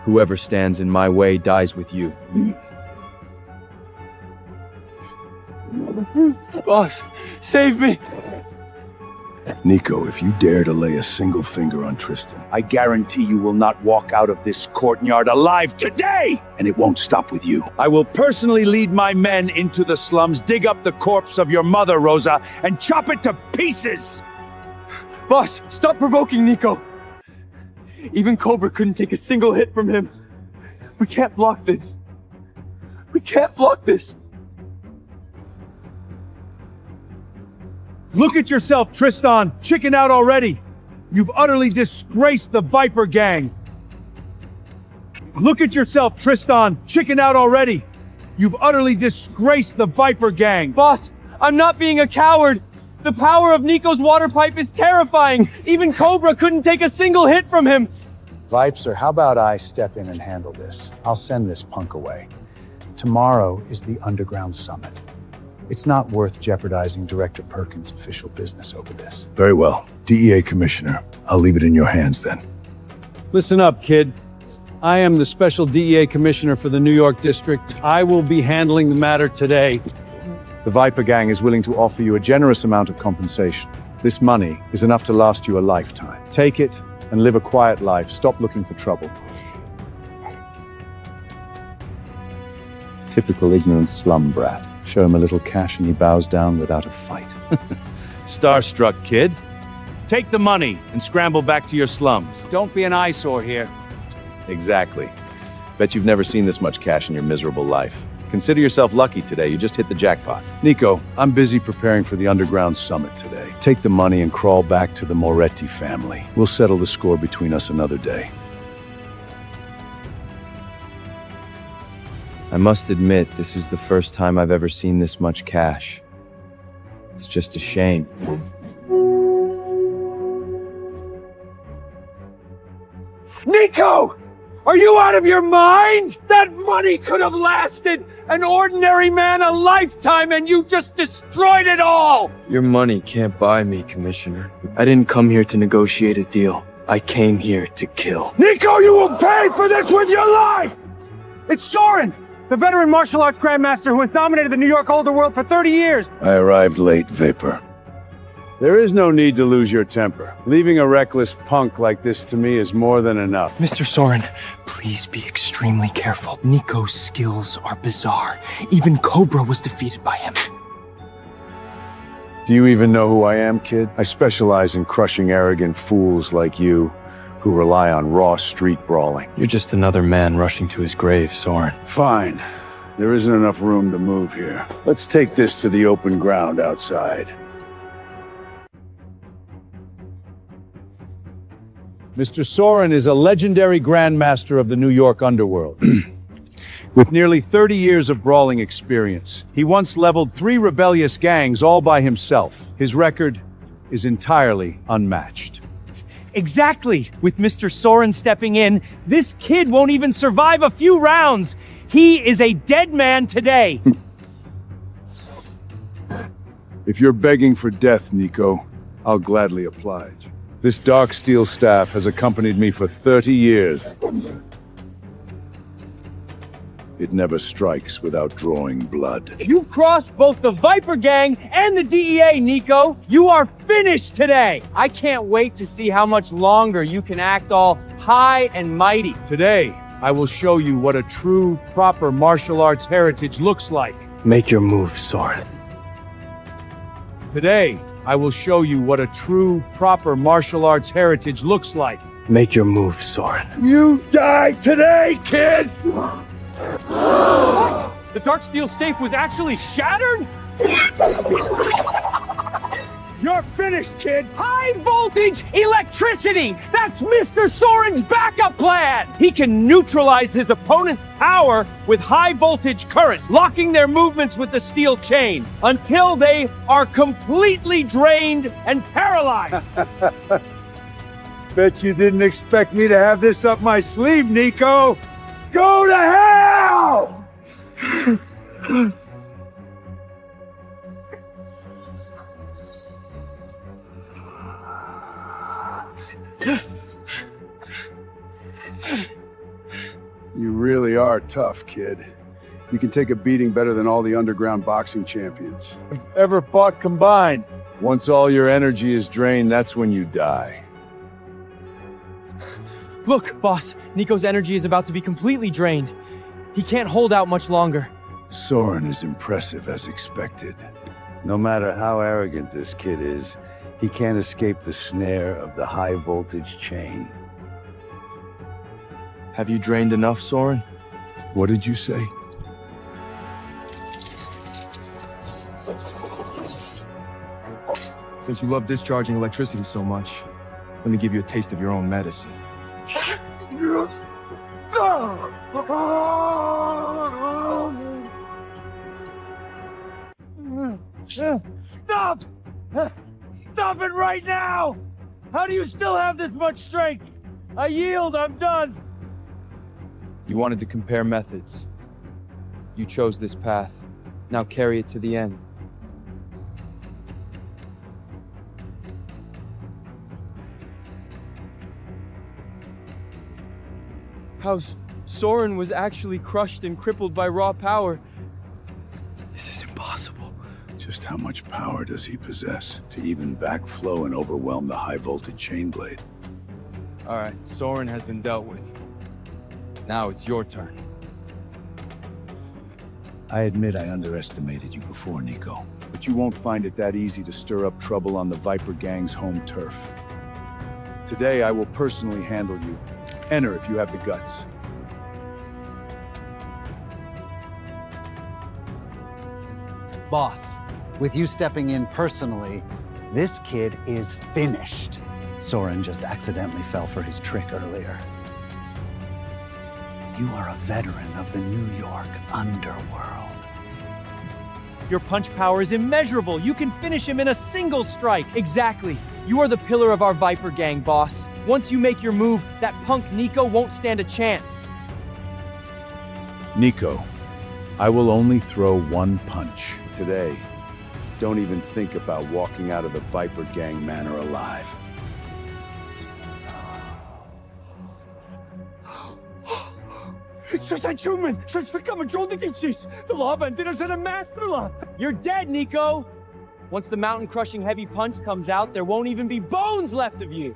Whoever stands in my way dies with you. Boss, save me! Nico, if you dare to lay a single finger on Tristan, I guarantee you will not walk out of this courtyard alive today! And it won't stop with you. I will personally lead my men into the slums, dig up the corpse of your mother, Rosa, and chop it to pieces! Boss, stop provoking Nico! Even Cobra couldn't take a single hit from him. We can't block this. We can't block this. Look at yourself, Tristan! Chicken out already! You've utterly disgraced the Viper Gang! Look at yourself, Tristan! Chicken out already! You've utterly disgraced the Viper Gang! Boss, I'm not being a coward! The power of Nico's water pipe is terrifying! Even Cobra couldn't take a single hit from him! Vipser, how about I step in and handle this? I'll send this punk away. Tomorrow is the Underground Summit. It's not worth jeopardizing Director Perkins' official business over this. Very well. DEA Commissioner, I'll leave it in your hands then. Listen up, kid. I am the Special DEA Commissioner for the New York District. I will be handling the matter today. The Viper Gang is willing to offer you a generous amount of compensation. This money is enough to last you a lifetime. Take it and live a quiet life. Stop looking for trouble. Typical ignorant slum brat. Show him a little cash and he bows down without a fight. Starstruck, kid. Take the money and scramble back to your slums. Don't be an eyesore here. Exactly. Bet you've never seen this much cash in your miserable life. Consider yourself lucky today. You just hit the jackpot. Nico, I'm busy preparing for the Underground Summit today. Take the money and crawl back to the Moretti family. We'll settle the score between us another day. I must admit, this is the first time I've ever seen this much cash. It's just a shame. Nico! Are you out of your mind? That money could have lasted an ordinary man a lifetime and you just destroyed it all! Your money can't buy me, Commissioner. I didn't come here to negotiate a deal. I came here to kill. Nico, you will pay for this with your life! It's Soren, the veteran martial arts grandmaster who has dominated the New York Underworld for 30 years. I arrived late, Vapor. There is no need to lose your temper. Leaving a reckless punk like this to me is more than enough. Mr. Soren, please be extremely careful. Nico's skills are bizarre. Even Cobra was defeated by him. Do you even know who I am, kid? I specialize in crushing arrogant fools like you who rely on raw street brawling. You're just another man rushing to his grave, Soren. Fine. There isn't enough room to move here. Let's take this to the open ground outside. Mr. Soren is a legendary grandmaster of the New York underworld. With nearly 30 years of brawling experience, he once leveled 3 rebellious gangs all by himself. His record is entirely unmatched. Exactly! With Mr. Soren stepping in, this kid won't even survive a few rounds! He is a dead man today! If you're begging for death, Nico, I'll gladly oblige. This dark steel staff has accompanied me for 30 years. It never strikes without drawing blood. You've crossed both the Viper Gang and the DEA, Nico! You are finished today! I can't wait to see how much longer you can act all high and mighty. Today, I will show you what a true, proper martial arts heritage looks like. Make your move, Soren. Today, I will show you what a true, proper martial arts heritage looks like. Make your move, Soren. You die today, kid! What? The dark steel stave was actually shattered? You're finished, kid! High voltage electricity! That's Mr. Soren's backup plan! He can neutralize his opponent's power with high voltage current, locking their movements with the steel chain until they are completely drained and paralyzed. Bet you didn't expect me to have this up my sleeve, Nico! Go to hell! You really are tough, kid. You can take a beating better than all the underground boxing champions. Ever fought combined? Once all your energy is drained, that's when you die. Look, boss, Nico's energy is about to be completely drained. He can't hold out much longer. Soren is impressive as expected. No matter how arrogant this kid is, he can't escape the snare of the high voltage chain. Have you drained enough, Soren? What did you say? Since you love discharging electricity so much, let me give you a taste of your own medicine. Stop! Stop it right now! How do you still have this much strength? I yield, I'm done! You wanted to compare methods. You chose this path. Now carry it to the end. How Soren was actually crushed and crippled by raw power. This is impossible. Just how much power does he possess to even backflow and overwhelm the high voltage chain blade? All right, Soren has been dealt with. Now it's your turn. I admit I underestimated you before, Nico. But you won't find it that easy to stir up trouble on the Viper Gang's home turf. Today, I will personally handle you. Enter if you have the guts. Boss, with you stepping in personally, this kid is finished. Soren just accidentally fell for his trick earlier. You are a veteran of the New York underworld. Your punch power is immeasurable. You can finish him in a single strike. Exactly. You are the pillar of our Viper Gang, boss. Once you make your move, that punk Nico won't stand a chance. Nico, I will only throw one punch. Today, don't even think about walking out of the Viper Gang manor alive. It's just a human! The law is in a master. You're dead, Nico! Once the mountain-crushing heavy punch comes out, there won't even be bones left of you!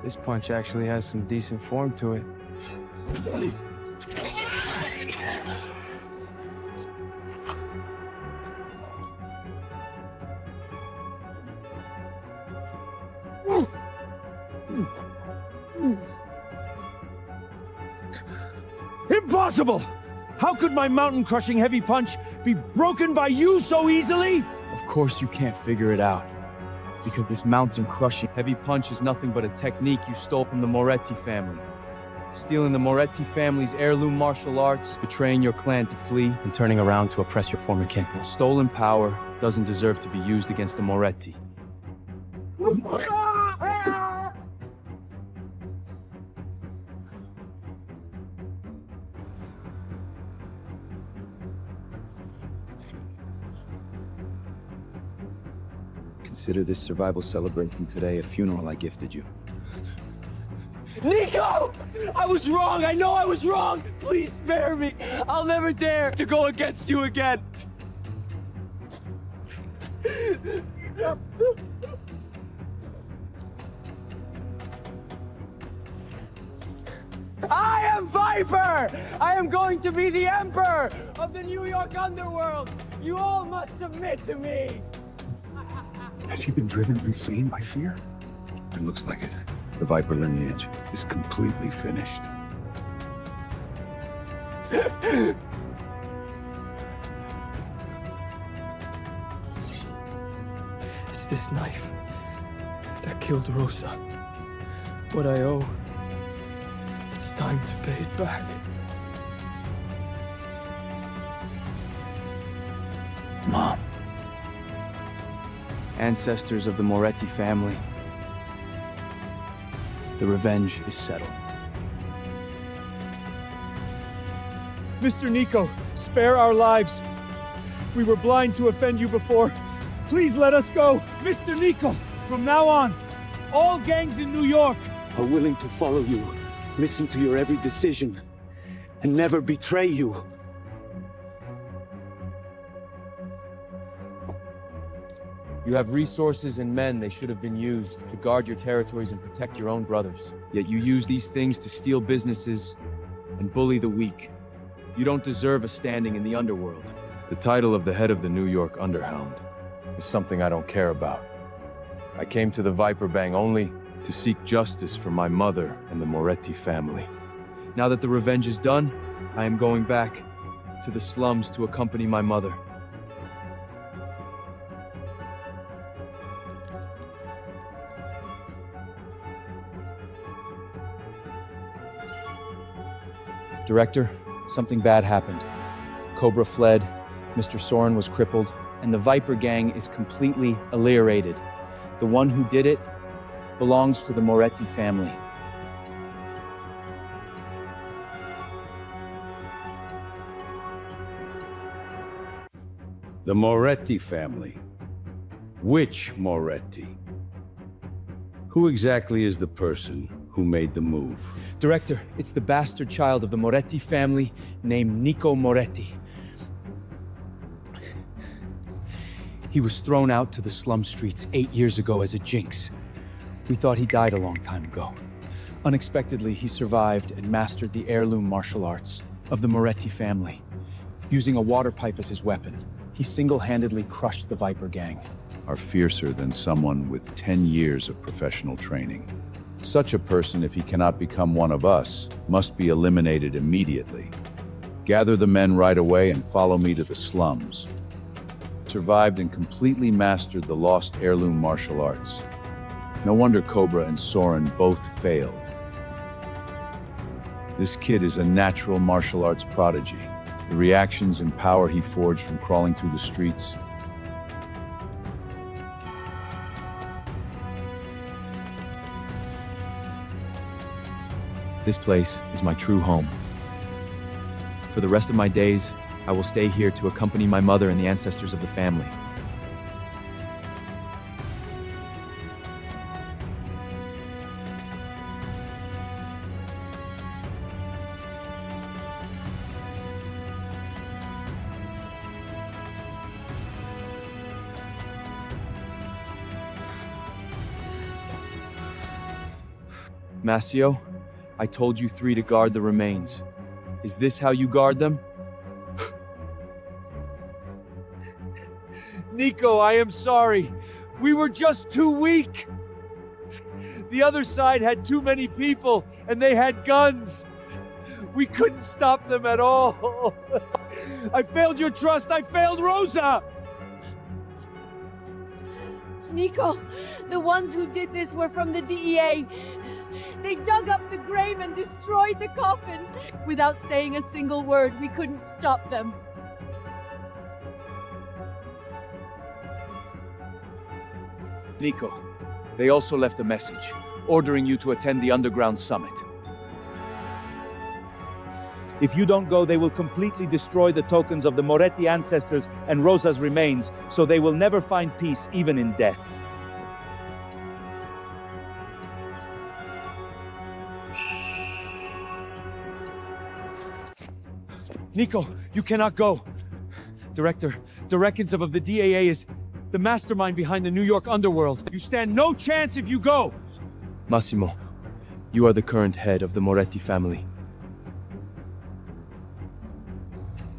This punch actually has some decent form to it. Impossible! How could my mountain-crushing heavy punch be broken by you so easily? Of course you can't figure it out. Because this mountain-crushing heavy punch is nothing but a technique you stole from the Moretti family. Stealing the Moretti family's heirloom martial arts, betraying your clan to flee, and turning around to oppress your former kin. Stolen power doesn't deserve to be used against the Moretti. Consider this survival celebration today a funeral I gifted you. Nico! I was wrong! I know I was wrong! Please spare me! I'll never dare to go against you again! I am Viper! I am going to be the Emperor of the New York underworld! You all must submit to me! Has he been driven insane by fear? It looks like it. The Viper lineage is completely finished. It's this knife that killed Rosa. What I owe. It's time to pay it back. Mom. Ancestors of the Moretti family. The revenge is settled. Mr. Nico, spare our lives. We were blind to offend you before. Please let us go. Mr. Nico, from now on, all gangs in New York are willing to follow you, listen to your every decision, and never betray you. You have resources and men they should have been used to guard your territories and protect your own brothers. Yet you use these things to steal businesses and bully the weak. You don't deserve a standing in the underworld. The title of the head of the New York Underhound is something I don't care about. I came to the Viper Bang only to seek justice for my mother and the Moretti family. Now that the revenge is done, I am going back to the slums to accompany my mother. Director, something bad happened. Cobra fled, Mr. Soren was crippled, And the Viper Gang is completely obliterated. The one who did it belongs to the Moretti family. The Moretti family. Which Moretti? Who exactly is the person who made the move? Director, it's the bastard child of the Moretti family named Nico Moretti. He was thrown out to the slum streets 8 years ago as a jinx. We thought he died a long time ago. Unexpectedly, he survived and mastered the heirloom martial arts of the Moretti family. Using a water pipe as his weapon, he single-handedly crushed the Viper Gang. Are fiercer than someone with 10 years of professional training. Such a person, if he cannot become one of us, must be eliminated immediately. Gather the men right away and follow me to the slums. Survived and completely mastered the lost heirloom martial arts. No wonder Cobra and Soren both failed. This kid is a natural martial arts prodigy. The reactions and power he forged from crawling through the streets. This place is my true home. For the rest of my days, I will stay here to accompany my mother and the ancestors of the family. Masio, I told you 3 to guard the remains. Is this how you guard them? Nico, I am sorry. We were just too weak. The other side had too many people, and they had guns. We couldn't stop them at all. I failed your trust. I failed Rosa. Nico, the ones who did this were from the DEA. They dug up the grave and destroyed the coffin. Without saying a single word, we couldn't stop them. Nico, they also left a message, ordering you to attend the underground summit. If you don't go, they will completely destroy the tokens of the Moretti ancestors and Rosa's remains, so they will never find peace, even in death. Nico, you cannot go. Director, the records of the DAA is the mastermind behind the New York underworld. You stand no chance if you go. Massimo, you are the current head of the Moretti family.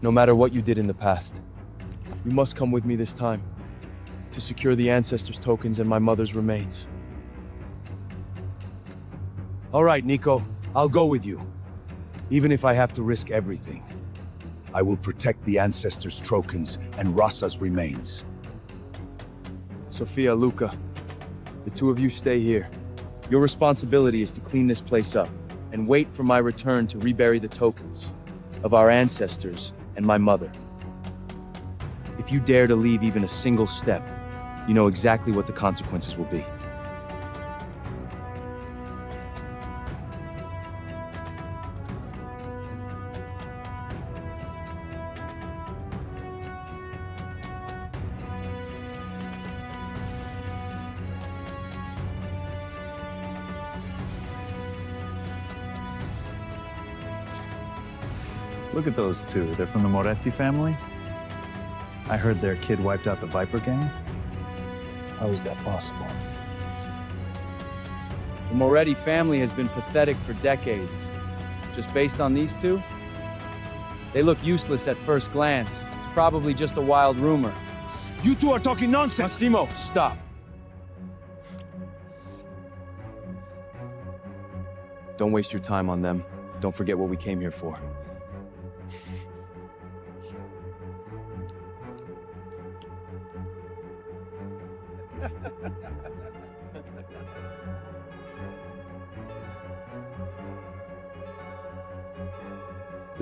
No matter what you did in the past, you must come with me this time to secure the ancestors' tokens and my mother's remains. All right, Nico, I'll go with you, even if I have to risk everything. I will protect the ancestors' tokens and Rasa's remains. Sophia, Luca, the two of you stay here. Your responsibility is to clean this place up and wait for my return to rebury the tokens of our ancestors and my mother. If you dare to leave even a single step, you know exactly what the consequences will be. Look at those two. They're from the Moretti family. I heard their kid wiped out the Viper gang. How is that possible? The Moretti family has been pathetic for decades. Just based on these two? They look useless at first glance. It's probably just a wild rumor. You two are talking nonsense! Massimo, stop. Don't waste your time on them. Don't forget what we came here for.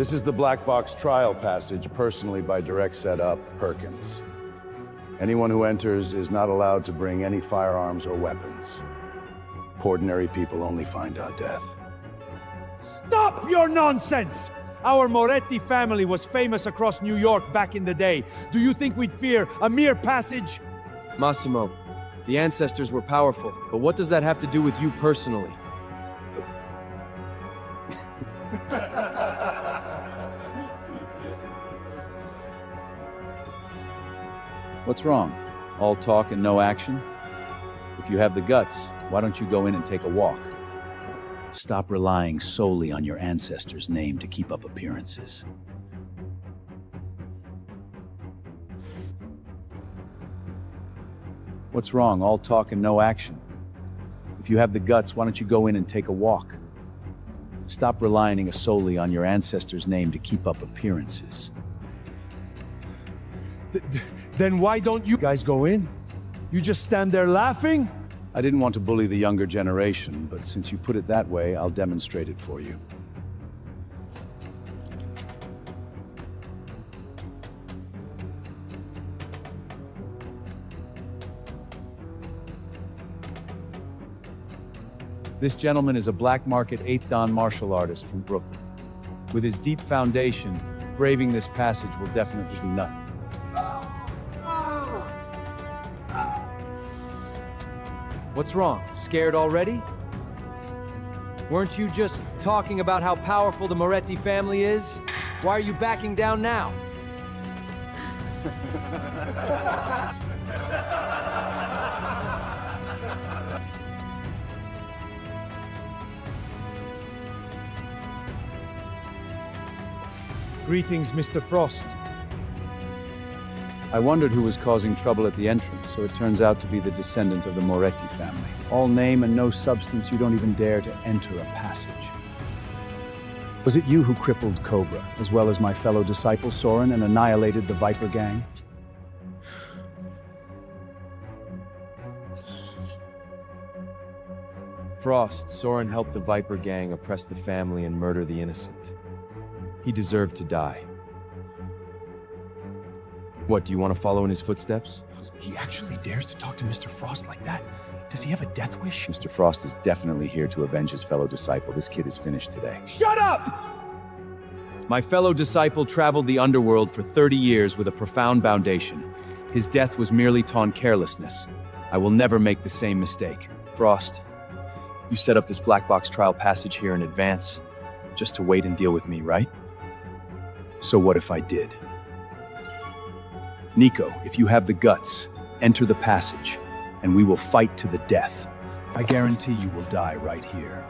This is the black box trial passage, personally by direct setup, Perkins. Anyone who enters is not allowed to bring any firearms or weapons. Ordinary people only find out death. Stop your nonsense! Our Moretti family was famous across New York back in the day. Do you think we'd fear a mere passage? Massimo, the ancestors were powerful, but what does that have to do with you personally? What's wrong? All talk and no action? If you have the guts, why don't you go in and take a walk? Stop relying solely on your ancestors' name to keep up appearances. What's wrong? All talk and no action. If you have the guts, why don't you go in and take a walk? Stop relying solely on your ancestors' name to keep up appearances. Then why don't you guys go in? You just stand there laughing? I didn't want to bully the younger generation, but since you put it that way, I'll demonstrate it for you. This gentleman is a black market 8th Dan martial artist from Brooklyn. With his deep foundation, braving this passage will definitely be nothing. What's wrong? Scared already? Weren't you just talking about how powerful the Moretti family is? Why are you backing down now? Greetings, Mr. Frost. I wondered who was causing trouble at the entrance, so it turns out to be the descendant of the Moretti family. All name and no substance, you don't even dare to enter a passage. Was it you who crippled Cobra, as well as my fellow disciple Soren, and annihilated the Viper gang? Frost, Soren helped the Viper gang oppress the family and murder the innocent. He deserved to die. What, do you want to follow in his footsteps? He actually dares to talk to Mr. Frost like that? Does he have a death wish? Mr. Frost is definitely here to avenge his fellow disciple. This kid is finished today. Shut up! My fellow disciple traveled the underworld for 30 years with a profound foundation. His death was merely torn carelessness. I will never make the same mistake. Frost, you set up this black box trial passage here in advance, just to wait and deal with me, right? So what if I did? Nico, if you have the guts, enter the passage, and we will fight to the death. I guarantee you will die right here.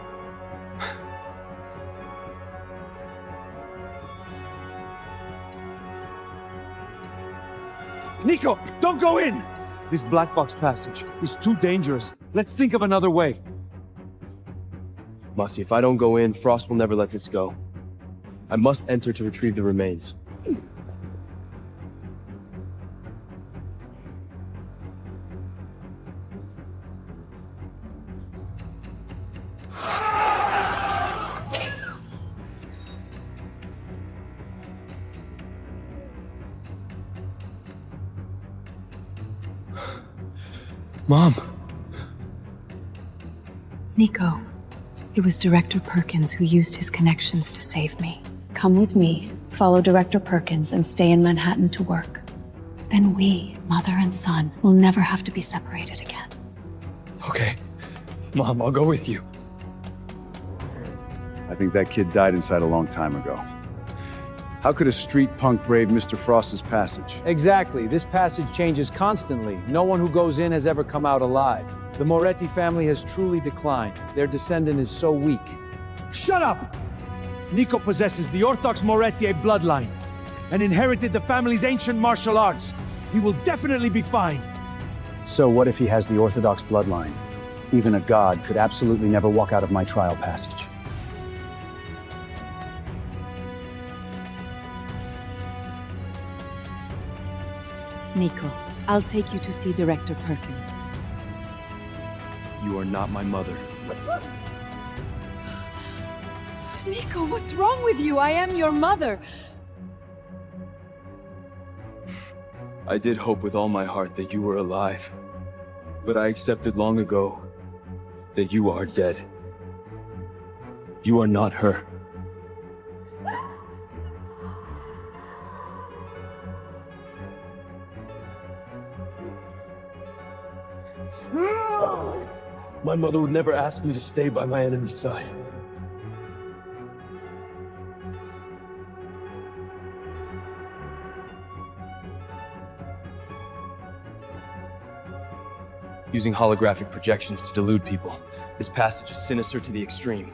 Nico, don't go in! This black box passage is too dangerous. Let's think of another way. Masi, if I don't go in, Frost will never let this go. I must enter to retrieve the remains. Mom. Nico, it was Director Perkins who used his connections to save me. Come with me, follow Director Perkins, and stay in Manhattan to work. Then we, mother and son, will never have to be separated again. Okay. Mom, I'll go with you. I think that kid died inside a long time ago. How could a street punk brave Mr. Frost's passage? Exactly. This passage changes constantly. No one who goes in has ever come out alive. The Moretti family has truly declined. Their descendant is so weak. Shut up! Nico possesses the Orthodox Moretti bloodline and inherited the family's ancient martial arts. He will definitely be fine. So what if he has the Orthodox bloodline? Even a god could absolutely never walk out of my trial passage. Nico, I'll take you to see Director Perkins. You are not my mother. Nico, what's wrong with you? I am your mother. I did hope with all my heart that you were alive. But I accepted long ago that you are dead. You are not her. My mother would never ask me to stay by my enemy's side. Using holographic projections to delude people. This passage is sinister to the extreme.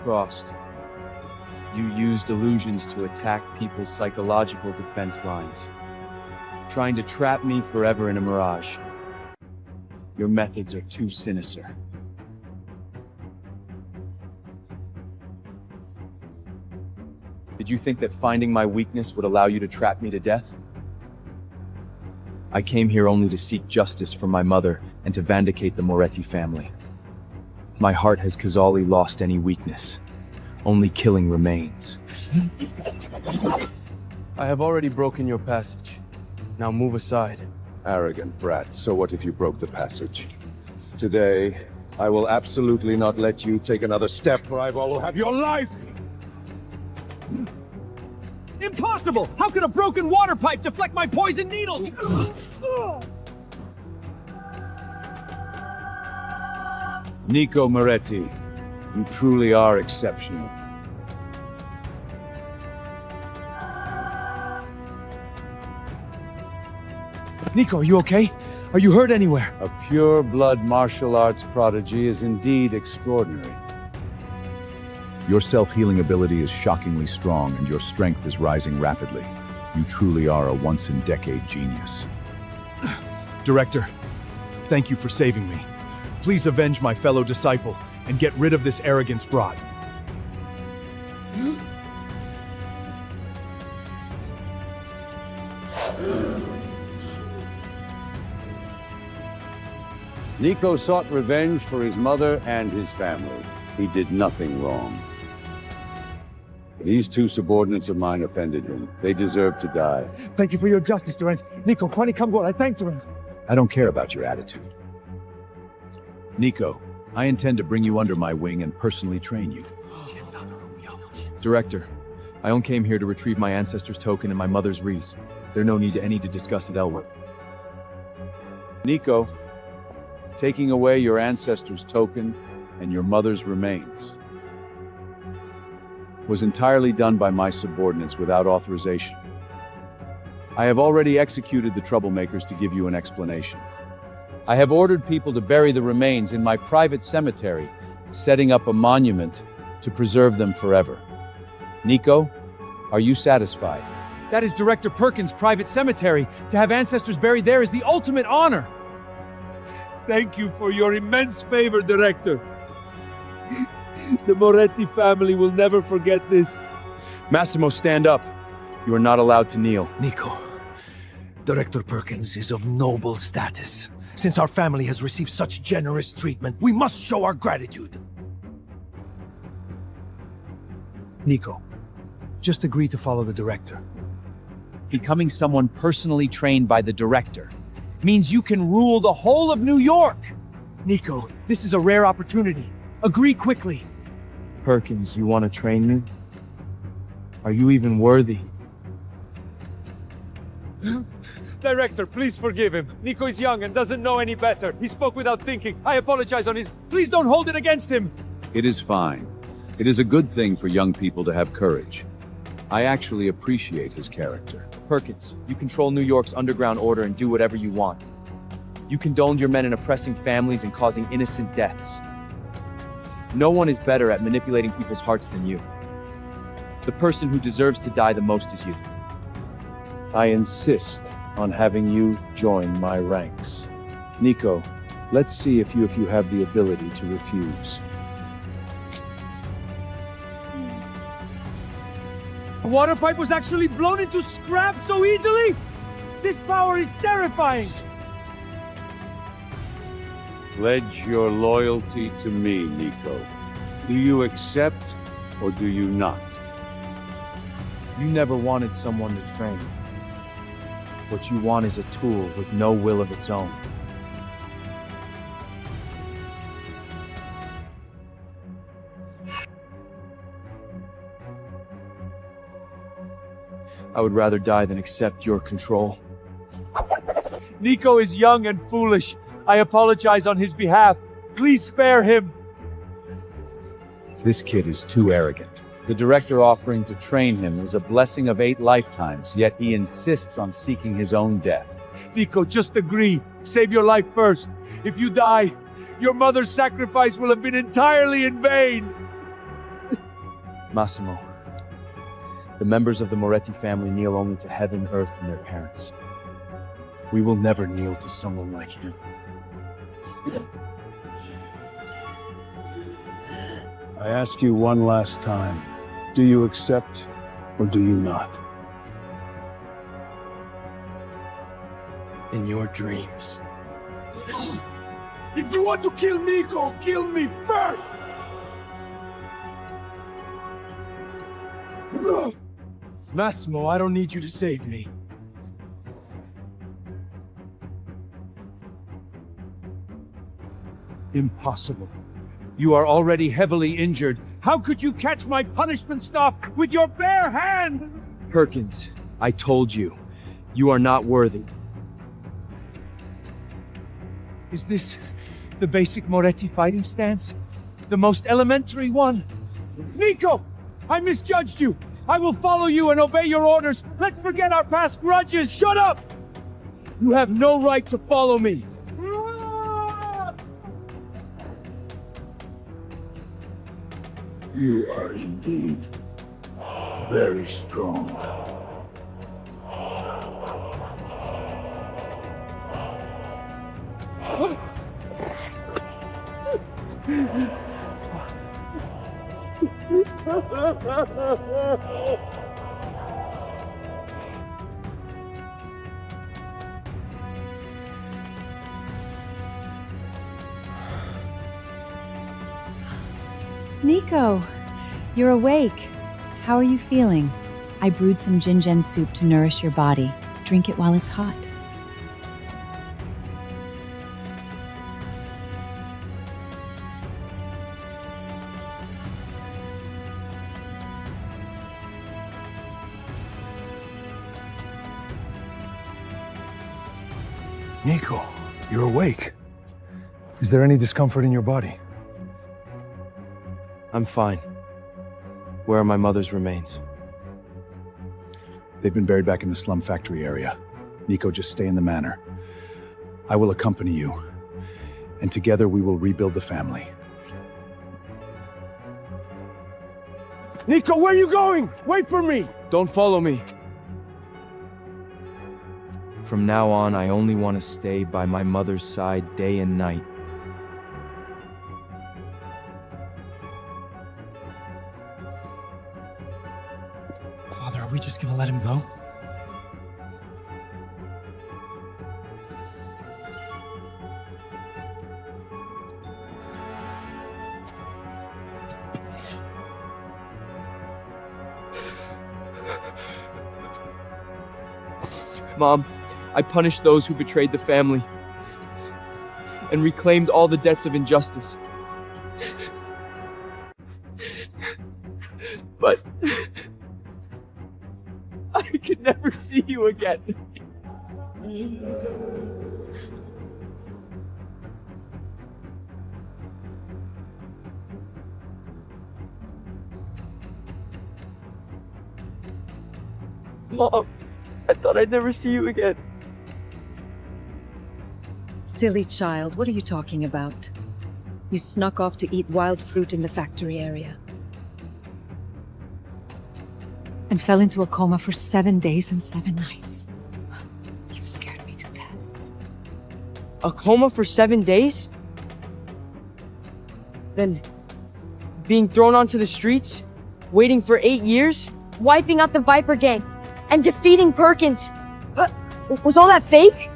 Frost, you used illusions to attack people's psychological defense lines, trying to trap me forever in a mirage. Your methods are too sinister. Did you think that finding my weakness would allow you to trap me to death? I came here only to seek justice for my mother and to vindicate the Moretti family. My heart has causally lost any weakness. Only killing remains. I have already broken your passage. Now move aside. Arrogant brat, so what if you broke the passage? Today, I will absolutely not let you take another step, or I will have your life! Impossible! How could a broken water pipe deflect my poison needles? Nico Moretti, you truly are exceptional. Nico, are you okay? Are you hurt anywhere? A pure-blood martial arts prodigy is indeed extraordinary. Your self-healing ability is shockingly strong, and your strength is rising rapidly. You truly are a once-in-decade genius. Director, thank you for saving me. Please avenge my fellow disciple and get rid of this arrogance brought. Nico sought revenge for his mother and his family. He did nothing wrong. These two subordinates of mine offended him. They deserve to die. Thank you for your justice, Durant. Nico, kwani kamgol, I thank Durant. I don't care about your attitude. Nico, I intend to bring you under my wing and personally train you. Director, I only came here to retrieve my ancestor's token and my mother's wreath. There's no need to discuss it elsewhere. Nico, taking away your ancestor's token and your mother's remains was entirely done by my subordinates without authorization. I have already executed the troublemakers to give you an explanation. I have ordered people to bury the remains in my private cemetery, setting up a monument to preserve them forever. Nico, are you satisfied? That is Director Perkins' private cemetery. To have ancestors buried there is the ultimate honor. Thank you for your immense favor, Director. The Moretti family will never forget this. Massimo, stand up. You are not allowed to kneel. Nico, Director Perkins is of noble status. Since our family has received such generous treatment, we must show our gratitude. Nico, just agree to follow the director. Becoming someone personally trained by the director means you can rule the whole of New York. Nico, this is a rare opportunity. Agree quickly. Perkins, you want to train me? Are you even worthy? Director, please forgive him. Nico is young and doesn't know any better. He spoke without thinking. I apologize on his... Please don't hold it against him! It is fine. It is a good thing for young people to have courage. I actually appreciate his character. Perkins, you control New York's underground order and do whatever you want. You condoned your men in oppressing families and causing innocent deaths. No one is better at manipulating people's hearts than you. The person who deserves to die the most is you. I insist on having you join my ranks. Nico, let's see if you have the ability to refuse. A water pipe was actually blown into scrap so easily? This power is terrifying! Pledge your loyalty to me, Nico. Do you accept or do you not? You never wanted someone to train. What you want is a tool with no will of its own. I would rather die than accept your control. Nico is young and foolish. I apologize on his behalf. Please spare him. This kid is too arrogant. The director offering to train him is a blessing of 8 lifetimes, yet he insists on seeking his own death. Nico, just agree. Save your life first. If you die, your mother's sacrifice will have been entirely in vain. Massimo, the members of the Moretti family kneel only to heaven, earth, and their parents. We will never kneel to someone like him. I ask you one last time. Do you accept or do you not? In your dreams. If you want to kill Nico, kill me first! Massimo, I don't need you to save me. Impossible. You are already heavily injured. How could you catch my punishment staff with your bare hand? Perkins, I told you, you are not worthy. Is this the basic Moretti fighting stance? The most elementary one? Nico! I misjudged you! I will follow you and obey your orders! Let's forget our past grudges! Shut up! You have no right to follow me! You are indeed very strong. Nico, you're awake. How are you feeling? I brewed some ginger soup to nourish your body. Drink it while it's hot. Nico, you're awake. Is there any discomfort in your body? I'm fine. Where are my mother's remains? They've been buried back in the Slum factory area. Nico, just stay in the manor. I will accompany you, and together we will rebuild the family. Nico, where are you going? Wait for me! Don't follow me. From now on, I only want to stay by my mother's side day and night. Father, are we just gonna let him go? Mom, I punished those who betrayed the family and reclaimed all the debts of injustice. But I could never see you again. Mom, I thought I'd never see you again. Silly child, what are you talking about? You snuck off to eat wild fruit in the factory area. And fell into a coma for 7 days and 7 nights. You scared me to death. A coma for 7 days? Then being thrown onto the streets? Waiting for 8 years? Wiping out the Viper Gang and defeating Perkins. Was all that fake?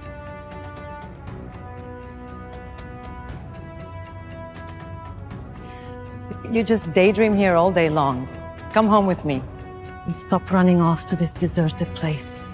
You just daydream here all day long. Come home with me. And stop running off to this deserted place.